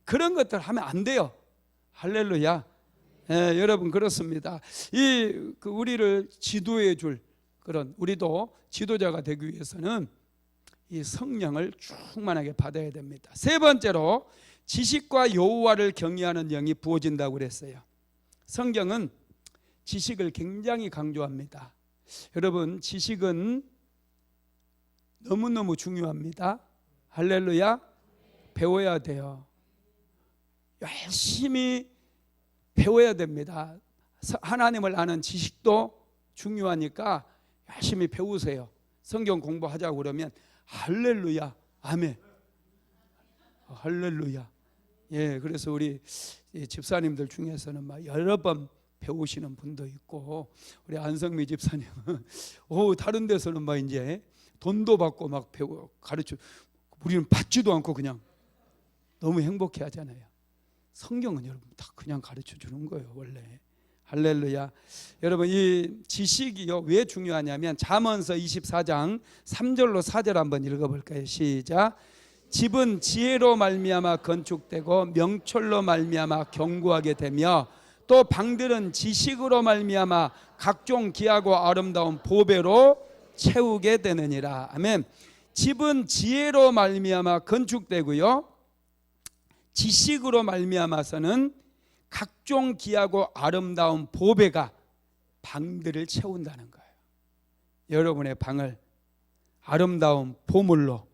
그런 것들 하면 안 돼요. 할렐루야. 여러분, 그렇습니다. 우리를 지도해 줄 그런, 우리도 지도자가 되기 위해서는 이 성령을 충만하게 받아야 됩니다. 세 번째로 지식과 여호와를 경외하는 영이 부어진다고 그랬어요. 성경은 지식을 굉장히 강조합니다. 여러분, 지식은 너무너무 중요합니다. 할렐루야. 배워야 돼요. 열심히 배워야 됩니다. 하나님을 아는 지식도 중요하니까 열심히 배우세요. 성경 공부하자고 그러면 할렐루야, 아멘, 할렐루야. 그래서 우리 집사님들 중에서는 막 여러 번 배우시는 분도 있고, 우리 안성미 집사님은 다른 데서는 막 이제 돈도 받고 막 배우 가르쳐. 우리는 받지도 않고 그냥 너무 행복해 하잖아요. 성경은 여러분 다 그냥 가르쳐 주는 거예요, 원래. 할렐루야. 여러분, 이 지식이요 왜 중요하냐면 잠언서 24장 3절로 4절 한번 읽어볼까요? 시작. 집은 지혜로 말미암아 건축되고 명철로 말미암아 견고하게 되며 또 방들은 지식으로 말미암아 각종 귀하고 아름다운 보배로 채우게 되느니라. 아멘. 집은 지혜로 말미암아 건축되고요, 지식으로 말미암아서는 각종 귀하고 아름다운 보배가 방들을 채운다는 거예요. 여러분의 방을 아름다운 보물로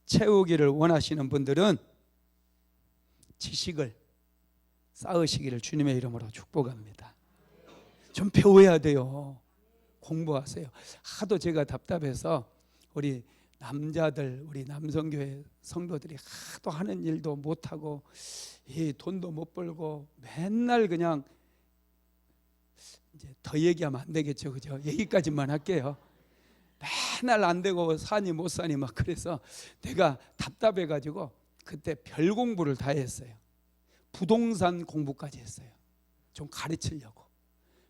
채우기를 원하시는 분들은 지식을 쌓으시기를 주님의 이름으로 축복합니다. 좀 배워야 돼요. 공부하세요. 하도 제가 답답해서 우리 남자들, 우리 남성교회 성도들이 하도 하는 일도 못하고 돈도 못 벌고 맨날 그냥, 이제 더 얘기하면 안 되겠죠, 그죠? 얘기까지만 할게요. 맨날 안 되고 사니 못 사니 막 그래서 내가 답답해가지고 그때 별 공부를 다 했어요. 부동산 공부까지 했어요. 좀 가르치려고.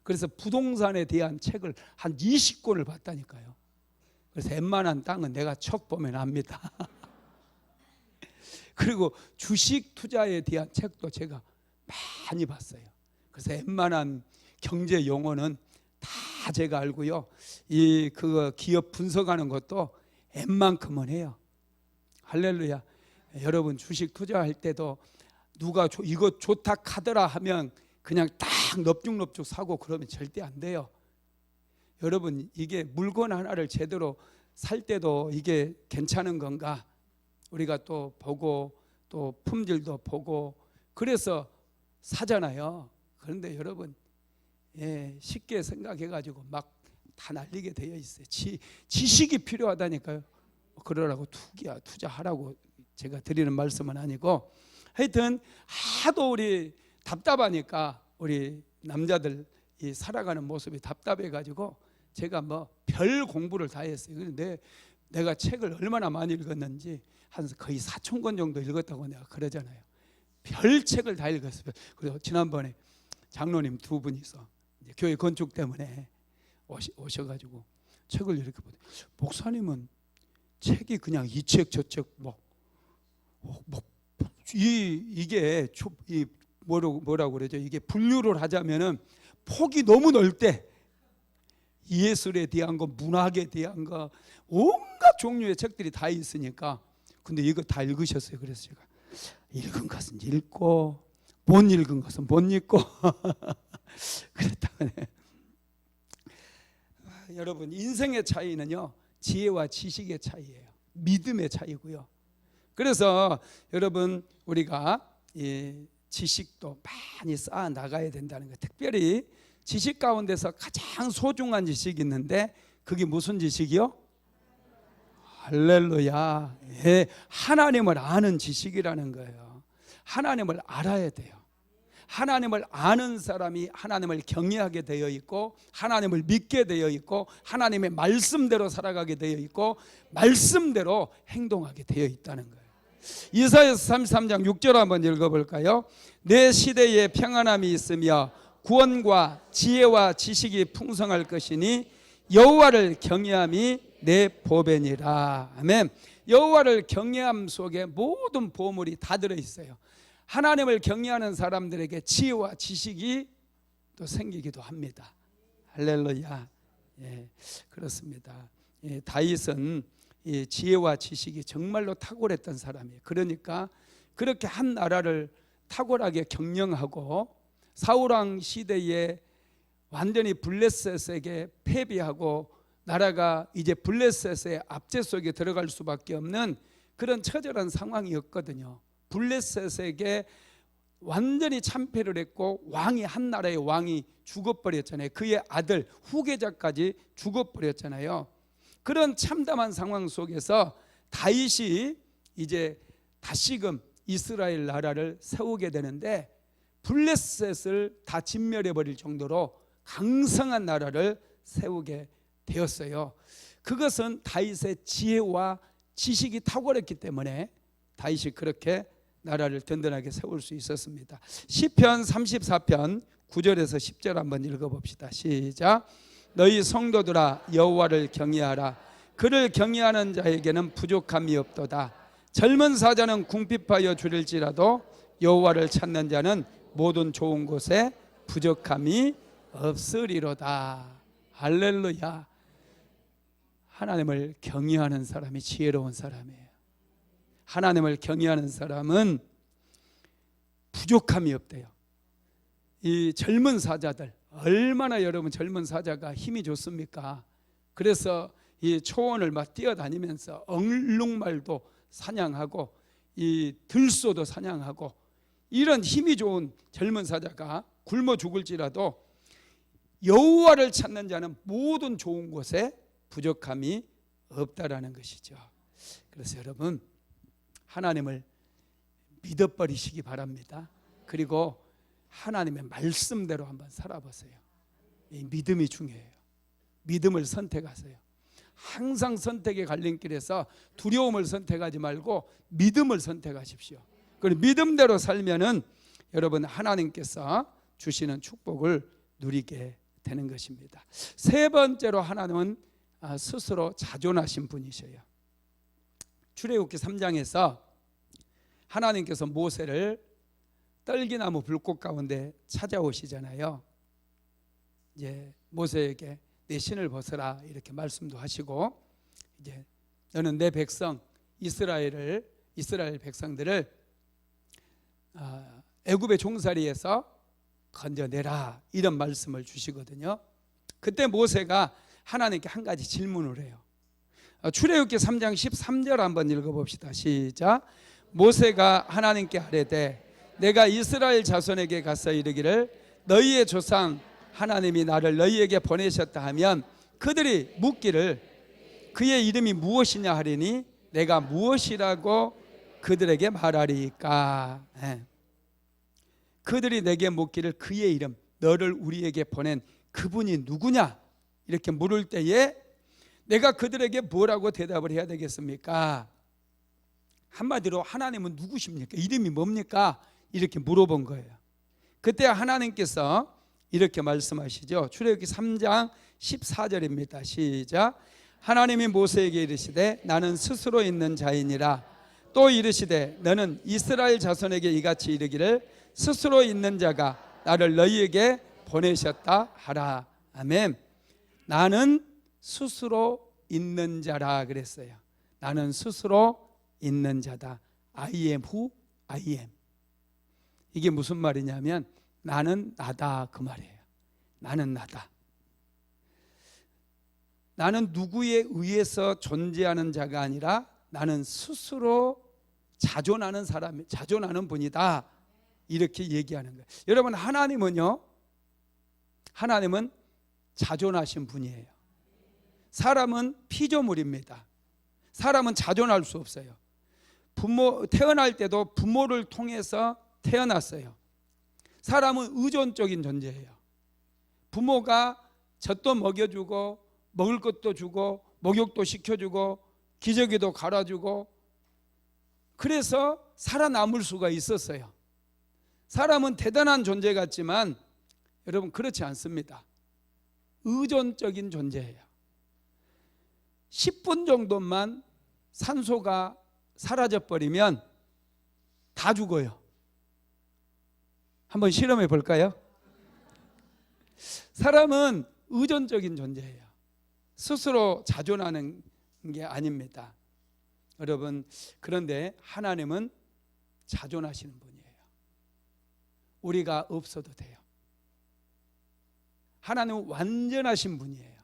그래서 부동산에 대한 책을 한 20권을 봤다니까요. 그래서 웬만한 땅은 내가 척 보면 압니다. 그리고 주식 투자에 대한 책도 제가 많이 봤어요. 그래서 웬만한 경제 용어는 다 제가 알고요. 그 기업 분석하는 것도 웬만큼은 해요. 할렐루야. 여러분, 주식 투자할 때도 누가 이거 좋다 카더라 하면 그냥 딱 넙죽넙죽 사고 그러면 절대 안 돼요. 여러분, 이게 물건 하나를 제대로 살 때도 이게 괜찮은 건가 우리가 또 보고 또 품질도 보고 그래서 사잖아요. 그런데 여러분, 쉽게 생각해가지고 막 다 날리게 되어 있어요. 지식이 필요하다니까요. 그러라고 투자하라고 제가 드리는 말씀은 아니고, 하여튼 하도 우리 답답하니까 우리 남자들 이 살아가는 모습이 답답해가지고 제가 뭐 별 공부를 다 했어요. 그런데 내가 책을 얼마나 많이 읽었는지 한 거의 4,000권 정도 읽었다고 내가 그러잖아요. 별 책을 다 읽었어요. 그래서 지난번에 장로님 두 분이서 이제 교회 건축 때문에 오셔가지고 책을 이렇게 보더니, 목사님은 책이 그냥 이 책 저 책 이게 뭐라고 그러죠? 이게 분류를 하자면은 폭이 너무 넓대. 예술에 대한 거, 문학에 대한 거, 온갖 종류의 책들이 다 있으니까. 근데 이거 다 읽으셨어요. 그래서 제가 읽은 것은 읽고 못 읽은 것은 못 읽고 그랬다네. 여러분, 인생의 차이는요, 지혜와 지식의 차이예요. 믿음의 차이고요. 그래서 여러분, 우리가 이 지식도 많이 쌓아 나가야 된다는 거. 특별히 지식 가운데서 가장 소중한 지식이 있는데, 그게 무슨 지식이요? 할렐루야. 예, 하나님을 아는 지식이라는 거예요. 하나님을 알아야 돼요. 하나님을 아는 사람이 하나님을 경외하게 되어 있고, 하나님을 믿게 되어 있고, 하나님의 말씀대로 살아가게 되어 있고, 말씀대로 행동하게 되어 있다는 거예요. 이사야서 33장 6절 한번 읽어볼까요? 내 시대에 평안함이 있으며 구원과 지혜와 지식이 풍성할 것이니 여호와를 경외함이 내 보배니라. 아멘. 여호와를 경외함 속에 모든 보물이 다 들어있어요. 하나님을 경외하는 사람들에게 지혜와 지식이 또 생기기도 합니다. 할렐루야. 예, 그렇습니다. 예, 다윗은 이 지혜와 지식이 정말로 탁월했던 사람이에요. 그러니까 그렇게 한 나라를 탁월하게 경영하고, 사울왕 시대에 완전히 블레셋에게 패배하고 나라가 이제 블레셋의 압제 속에 들어갈 수밖에 없는 그런 처절한 상황이었거든요. 블레셋에게 완전히 참패를 했고, 왕이, 한 나라의 왕이 죽어버렸잖아요. 그의 아들 후계자까지 죽어버렸잖아요. 그런 참담한 상황 속에서 다윗이 이제 다시금 이스라엘 나라를 세우게 되는데, 블레셋을 다 진멸해버릴 정도로 강성한 나라를 세우게 되었어요. 그것은 다윗의 지혜와 지식이 탁월했기 때문에 다윗이 그렇게 나라를 든든하게 세울 수 있었습니다. 시편 34편 9절에서 10절 한번 읽어봅시다. 시작. 너희 성도들아, 여호와를 경외하라. 그를 경외하는 자에게는 부족함이 없도다. 젊은 사자는 궁핍하여 줄일지라도 여호와를 찾는 자는 모든 좋은 곳에 부족함이 없으리로다. 할렐루야. 하나님을 경외하는 사람이 지혜로운 사람이에요. 하나님을 경외하는 사람은 부족함이 없대요. 이 젊은 사자들, 얼마나 여러분 젊은 사자가 힘이 좋습니까? 그래서 이 초원을 막 뛰어다니면서 얼룩말도 사냥하고 이 들소도 사냥하고, 이런 힘이 좋은 젊은 사자가 굶어 죽을지라도 여호와를 찾는 자는 모든 좋은 곳에 부족함이 없다라는 것이죠. 그래서 여러분, 하나님을 믿어버리시기 바랍니다. 그리고 하나님의 말씀대로 한번 살아보세요. 이 믿음이 중요해요. 믿음을 선택하세요. 항상 선택의 갈림길에서 두려움을 선택하지 말고 믿음을 선택하십시오. 그리고 믿음대로 살면은 여러분, 하나님께서 주시는 축복을 누리게 되는 것입니다. 세 번째로, 하나님은 스스로 자존하신 분이셔요. 출애굽기 3장에서 하나님께서 모세를 떨기나무 불꽃 가운데 찾아오시잖아요. 이제 모세에게 내 신을 벗어라 이렇게 말씀도 하시고, 이제 너는 내 백성 이스라엘 백성들을 애굽의 종살이에서 건져내라 이런 말씀을 주시거든요. 그때 모세가 하나님께 한 가지 질문을 해요. 출애굽기 3장 13절 한번 읽어봅시다. 시작. 모세가 하나님께 아뢰되 내가 이스라엘 자손에게 가서 이르기를 너희의 조상 하나님이 나를 너희에게 보내셨다 하면 그들이 묻기를 그의 이름이 무엇이냐 하리니 내가 무엇이라고 그들에게 말하리까? 그들이 내게 묻기를 그의 이름, 너를 우리에게 보낸 그분이 누구냐? 이렇게 물을 때에 내가 그들에게 뭐라고 대답을 해야 되겠습니까? 한마디로 하나님은 누구십니까? 이름이 뭡니까? 이렇게 물어본 거예요. 그때 하나님께서 이렇게 말씀하시죠. 출애굽기 3장 14절입니다. 시작. 하나님이 모세에게 이르시되 나는 스스로 있는 자이니라. 또 이르시되 너는 이스라엘 자손에게 이같이 이르기를 스스로 있는 자가 나를 너희에게 보내셨다 하라. 아멘. 나는 스스로 있는 자라 그랬어요. 나는 스스로 있는 자다. I am who I am. 이게 무슨 말이냐면 나는 나다 그 말이에요. 나는 나다. 나는 누구에 의해서 존재하는 자가 아니라 나는 스스로 자존하는 사람, 자존하는 분이다. 이렇게 얘기하는 거예요. 여러분, 하나님은요, 하나님은 자존하신 분이에요. 사람은 피조물입니다. 사람은 자존할 수 없어요. 태어날 때도 부모를 통해서 태어났어요. 사람은 의존적인 존재예요. 부모가 젖도 먹여주고 먹을 것도 주고 목욕도 시켜주고 기저귀도 갈아주고 그래서 살아남을 수가 있었어요. 사람은 대단한 존재 같지만 여러분 그렇지 않습니다. 의존적인 존재예요. 10분 정도만 산소가 사라져버리면 다 죽어요. 한번 실험해 볼까요? 사람은 의존적인 존재예요. 스스로 자존하는 게 아닙니다. 여러분, 그런데 하나님은 자존하시는 분이에요. 우리가 없어도 돼요. 하나님은 완전하신 분이에요.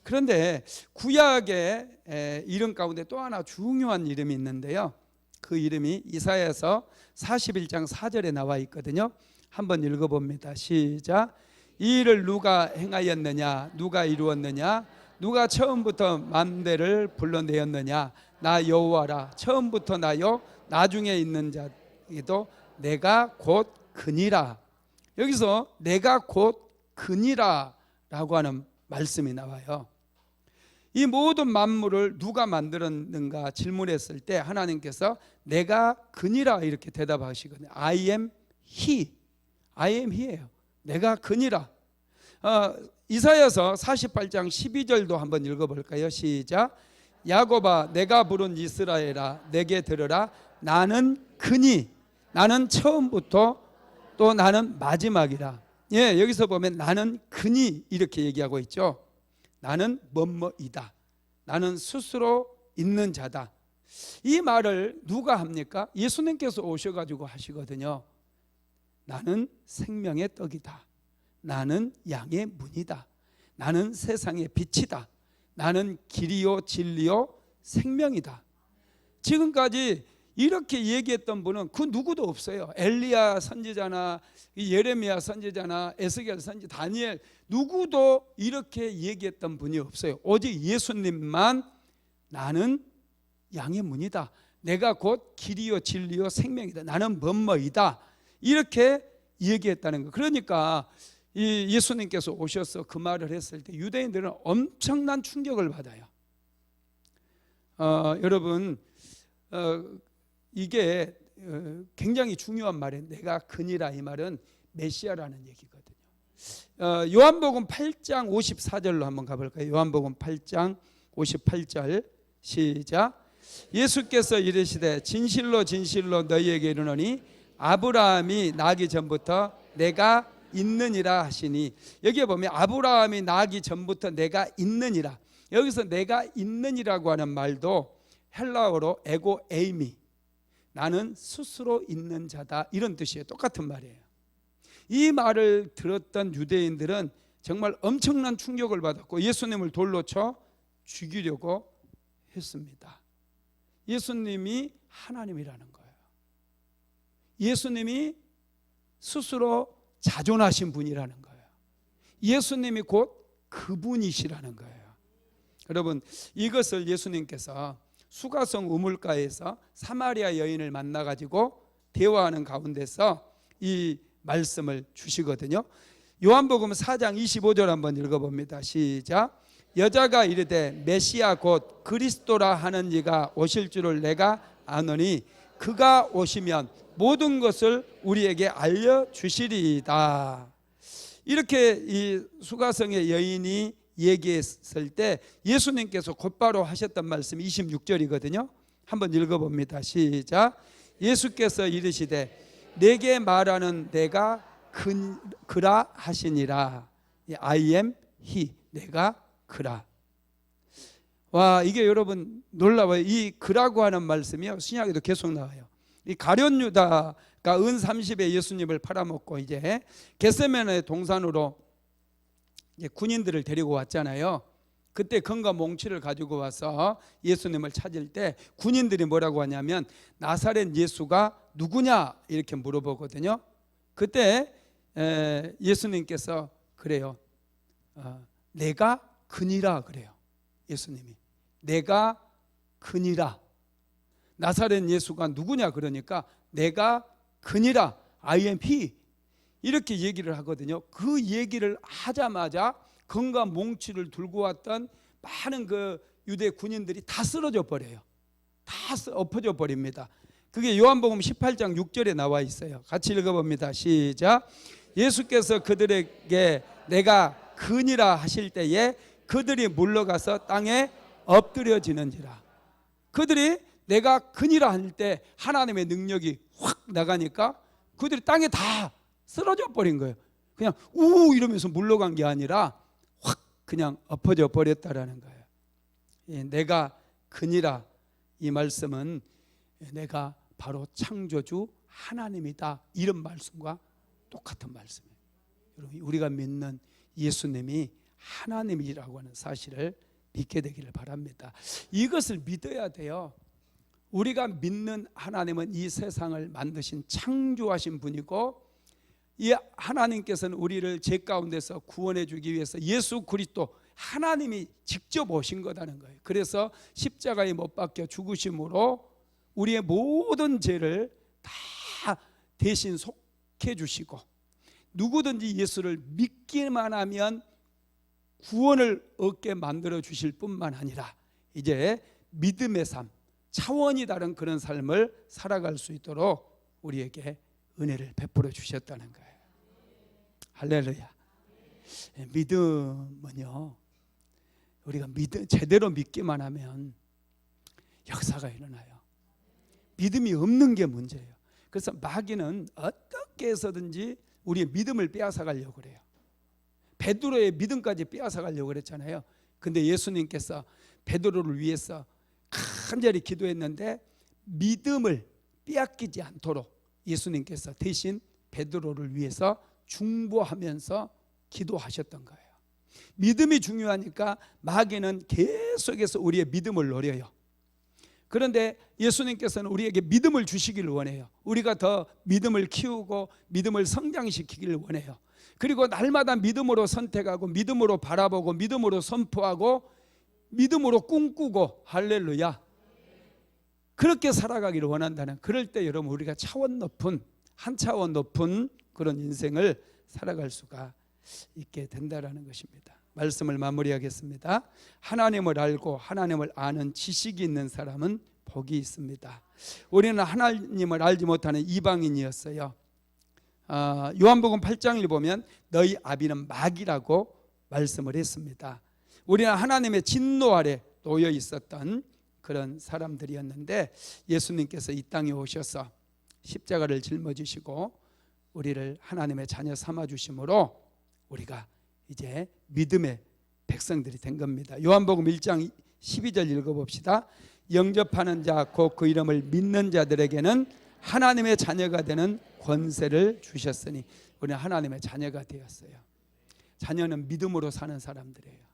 그런데 구약의 이름 가운데 또 하나 중요한 이름이 있는데요. 그 이름이 이사야서 41장 4절에 나와 있거든요. 한번 읽어봅니다. 시작. 이 일을 누가 행하였느냐? 누가 이루었느냐? 누가 처음부터 만대를 불러내었느냐? 나 여호와라. 처음부터 나요 나중에 있는 자에도 내가 곧 그니라. 여기서 내가 곧 그니라 라고 하는 말씀이 나와요. 이 모든 만물을 누가 만들었는가 질문했을 때 하나님께서 내가 그니라 이렇게 대답하시거든요. I am he. I am he예요. 내가 그니라. 이사야서 48장 12절도 한번 읽어볼까요? 시작. 야곱아 내가 부른 이스라엘아 내게 들으라. 나는 그니. 나는 처음부터 또 나는 마지막이라. 예, 여기서 보면 나는 그니 이렇게 얘기하고 있죠. 나는 뭐뭐이다. 나는 스스로 있는 자다. 이 말을 누가 합니까? 예수님께서 오셔가지고 하시거든요. 나는 생명의 떡이다. 나는 양의 문이다. 나는 세상의 빛이다. 나는 길이요 진리요 생명이다. 지금까지 이렇게 얘기했던 분은 그 누구도 없어요. 엘리야 선지자나 예레미야 선지자나 에스겔 선지 다니엘 누구도 이렇게 얘기했던 분이 없어요. 오직 예수님만 나는 양의 문이다. 내가 곧 길이요 진리요 생명이다. 나는 뭐뭐이다. 이렇게 얘기했다는 거. 그러니까 이 예수님께서 오셔서 그 말을 했을 때 유대인들은 엄청난 충격을 받아요. 여러분 이게 굉장히 중요한 말이에요. 내가 그니라 이 말은 메시아라는 얘기거든요. 요한복음 8장 54절로 한번 가볼까요? 요한복음 8장 58절 시작. 예수께서 이르시되 진실로 진실로 너희에게 이르노니 아브라함이 나기 전부터 내가 있느니라 하시니, 여기에 보면 아브라함이 나기 전부터 내가 있느니라. 여기서 내가 있느니라고 하는 말도 헬라어로 에고 에이미, 나는 스스로 있는 자다, 이런 뜻이에요. 똑같은 말이에요. 이 말을 들었던 유대인들은 정말 엄청난 충격을 받았고 예수님을 돌로 쳐 죽이려고 했습니다. 예수님이 하나님이라는 거예요. 예수님이 스스로 자존하신 분이라는 거예요. 예수님이 곧 그분이시라는 거예요. 여러분, 이것을 예수님께서 수가성 우물가에서 사마리아 여인을 만나가지고 대화하는 가운데서 이 말씀을 주시거든요. 요한복음 4장 25절 한번 읽어봅니다. 시작. 여자가 이르되 메시아 곧 그리스도라 하는 이가 오실 줄을 내가 아노니 그가 오시면 모든 것을 우리에게 알려주시리이다. 이렇게 이 수가성의 여인이 얘기했을 때 예수님께서 곧바로 하셨던 말씀이 26절이거든요. 한번 읽어봅니다. 시작. 예수께서 이르시되 내게 말하는 내가 그라 하시니라. I am he. 내가 그라. 와, 이게 여러분 놀라워요. 이 그라고 하는 말씀이요 신약에도 계속 나와요. 이 가룟 유다가 은 30에 예수님을 팔아먹고 이제 겟세마네 동산으로 이제 군인들을 데리고 왔잖아요. 그때 금과 몽치를 가지고 와서 예수님을 찾을 때 군인들이 뭐라고 하냐면 나사렛 예수가 누구냐 이렇게 물어보거든요. 그때 예수님께서 그래요. 내가 그니라 그래요. 예수님이 내가 그니라. 나사렛 예수가 누구냐 그러니까 내가 그니라. I am he. 이렇게 얘기를 하거든요. 그 얘기를 하자마자 금과 몽치를 들고 왔던 많은 그 유대 군인들이 다 쓰러져 버려요. 다 엎어져 버립니다. 그게 요한복음 18장 6절에 나와 있어요. 같이 읽어봅니다. 시작. 예수께서 그들에게 내가 그니라 하실 때에 그들이 물러가서 땅에 엎드려지는지라. 그들이 내가 그니라 할 때 하나님의 능력이 확 나가니까 그들이 땅에 다 쓰러져 버린 거예요. 그냥 우 이러면서 물러간 게 아니라 확 그냥 엎어져 버렸다라는 거예요. 내가 그니라 이 말씀은 내가 바로 창조주 하나님이다 이런 말씀과 똑같은 말씀이에요. 여러분 우리가 믿는 예수님이 하나님이라고 하는 사실을 믿게 되기를 바랍니다. 이것을 믿어야 돼요. 우리가 믿는 하나님은 이 세상을 만드신 창조하신 분이고 이 하나님께서는 우리를 죄 가운데서 구원해 주기 위해서 예수 그리스도 하나님이 직접 오신 거라는 거예요. 그래서 십자가에 못 박혀 죽으심으로 우리의 모든 죄를 다 대신 속해 주시고 누구든지 예수를 믿기만 하면 구원을 얻게 만들어 주실 뿐만 아니라 이제 믿음의 삶, 차원이 다른 그런 삶을 살아갈 수 있도록 우리에게 은혜를 베풀어 주셨다는 거예요. 할렐루야. 믿음은요 우리가 제대로 믿기만 하면 역사가 일어나요. 믿음이 없는 게 문제예요. 그래서 마귀는 어떻게 해서든지 우리의 믿음을 빼앗아가려고 그래요. 베드로의 믿음까지 빼앗아가려고 그랬잖아요. 근데 예수님께서 베드로를 위해서 간절히 기도했는데 믿음을 빼앗기지 않도록 예수님께서 대신 베드로를 위해서 중보하면서 기도하셨던 거예요. 믿음이 중요하니까 마귀는 계속해서 우리의 믿음을 노려요. 그런데 예수님께서는 우리에게 믿음을 주시기를 원해요. 우리가 더 믿음을 키우고 믿음을 성장시키기를 원해요. 그리고 날마다 믿음으로 선택하고 믿음으로 바라보고 믿음으로 선포하고 믿음으로 꿈꾸고 할렐루야 그렇게 살아가기를 원한다는, 그럴 때 여러분 우리가 차원 높은 한 차원 높은 그런 인생을 살아갈 수가 있게 된다라는 것입니다. 말씀을 마무리하겠습니다. 하나님을 알고 하나님을 아는 지식이 있는 사람은 복이 있습니다. 우리는 하나님을 알지 못하는 이방인이었어요. 요한복음 8장을 보면 너희 아비는 마귀라고 말씀을 했습니다. 우리는 하나님의 진노 아래 놓여 있었던 그런 사람들이었는데 예수님께서 이 땅에 오셔서 십자가를 짊어지시고 우리를 하나님의 자녀 삼아주심으로 우리가 이제 믿음의 백성들이 된 겁니다. 요한복음 1장 12절 읽어봅시다. 영접하는 자 곧 그 이름을 믿는 자들에게는 하나님의 자녀가 되는 권세를 주셨으니 우리는 하나님의 자녀가 되었어요. 자녀는 믿음으로 사는 사람들이에요.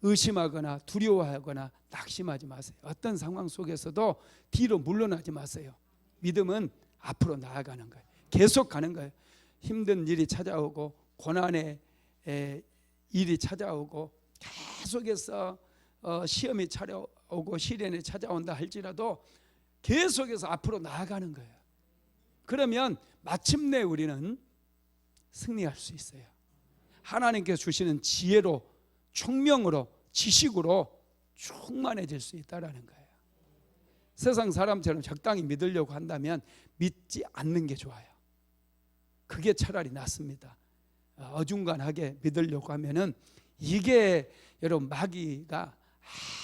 의심하거나 두려워하거나 낙심하지 마세요. 어떤 상황 속에서도 뒤로 물러나지 마세요. 믿음은 앞으로 나아가는 거예요. 계속 가는 거예요. 힘든 일이 찾아오고 고난의 일이 찾아오고 계속해서 시험이 찾아오고 시련이 찾아온다 할지라도 계속해서 앞으로 나아가는 거예요. 그러면 마침내 우리는 승리할 수 있어요. 하나님께서 주시는 지혜로, 총명으로, 지식으로 충만해질 수 있다라는 거예요. 세상 사람처럼 적당히 믿으려고 한다면 믿지 않는 게 좋아요. 그게 차라리 낫습니다. 어중간하게 믿으려고 하면은 이게 여러분 마귀가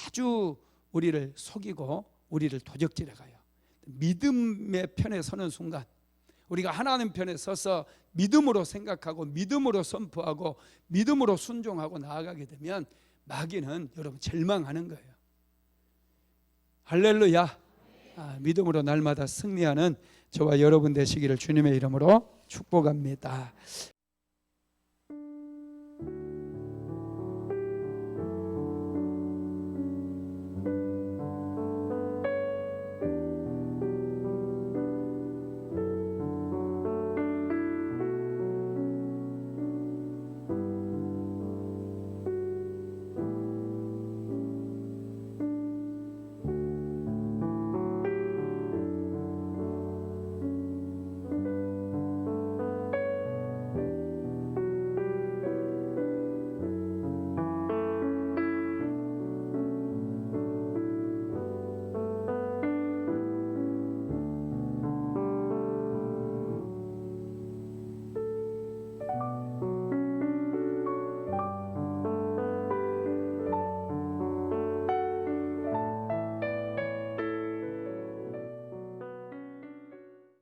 아주 우리를 속이고 우리를 도적질해 가요. 믿음의 편에 서는 순간, 우리가 하나님 편에 서서 믿음으로 생각하고 믿음으로 선포하고 믿음으로 순종하고 나아가게 되면 마귀는 여러분 절망하는 거예요. 할렐루야. 믿음으로 날마다 승리하는 저와 여러분 되시기를 주님의 이름으로 축복합니다.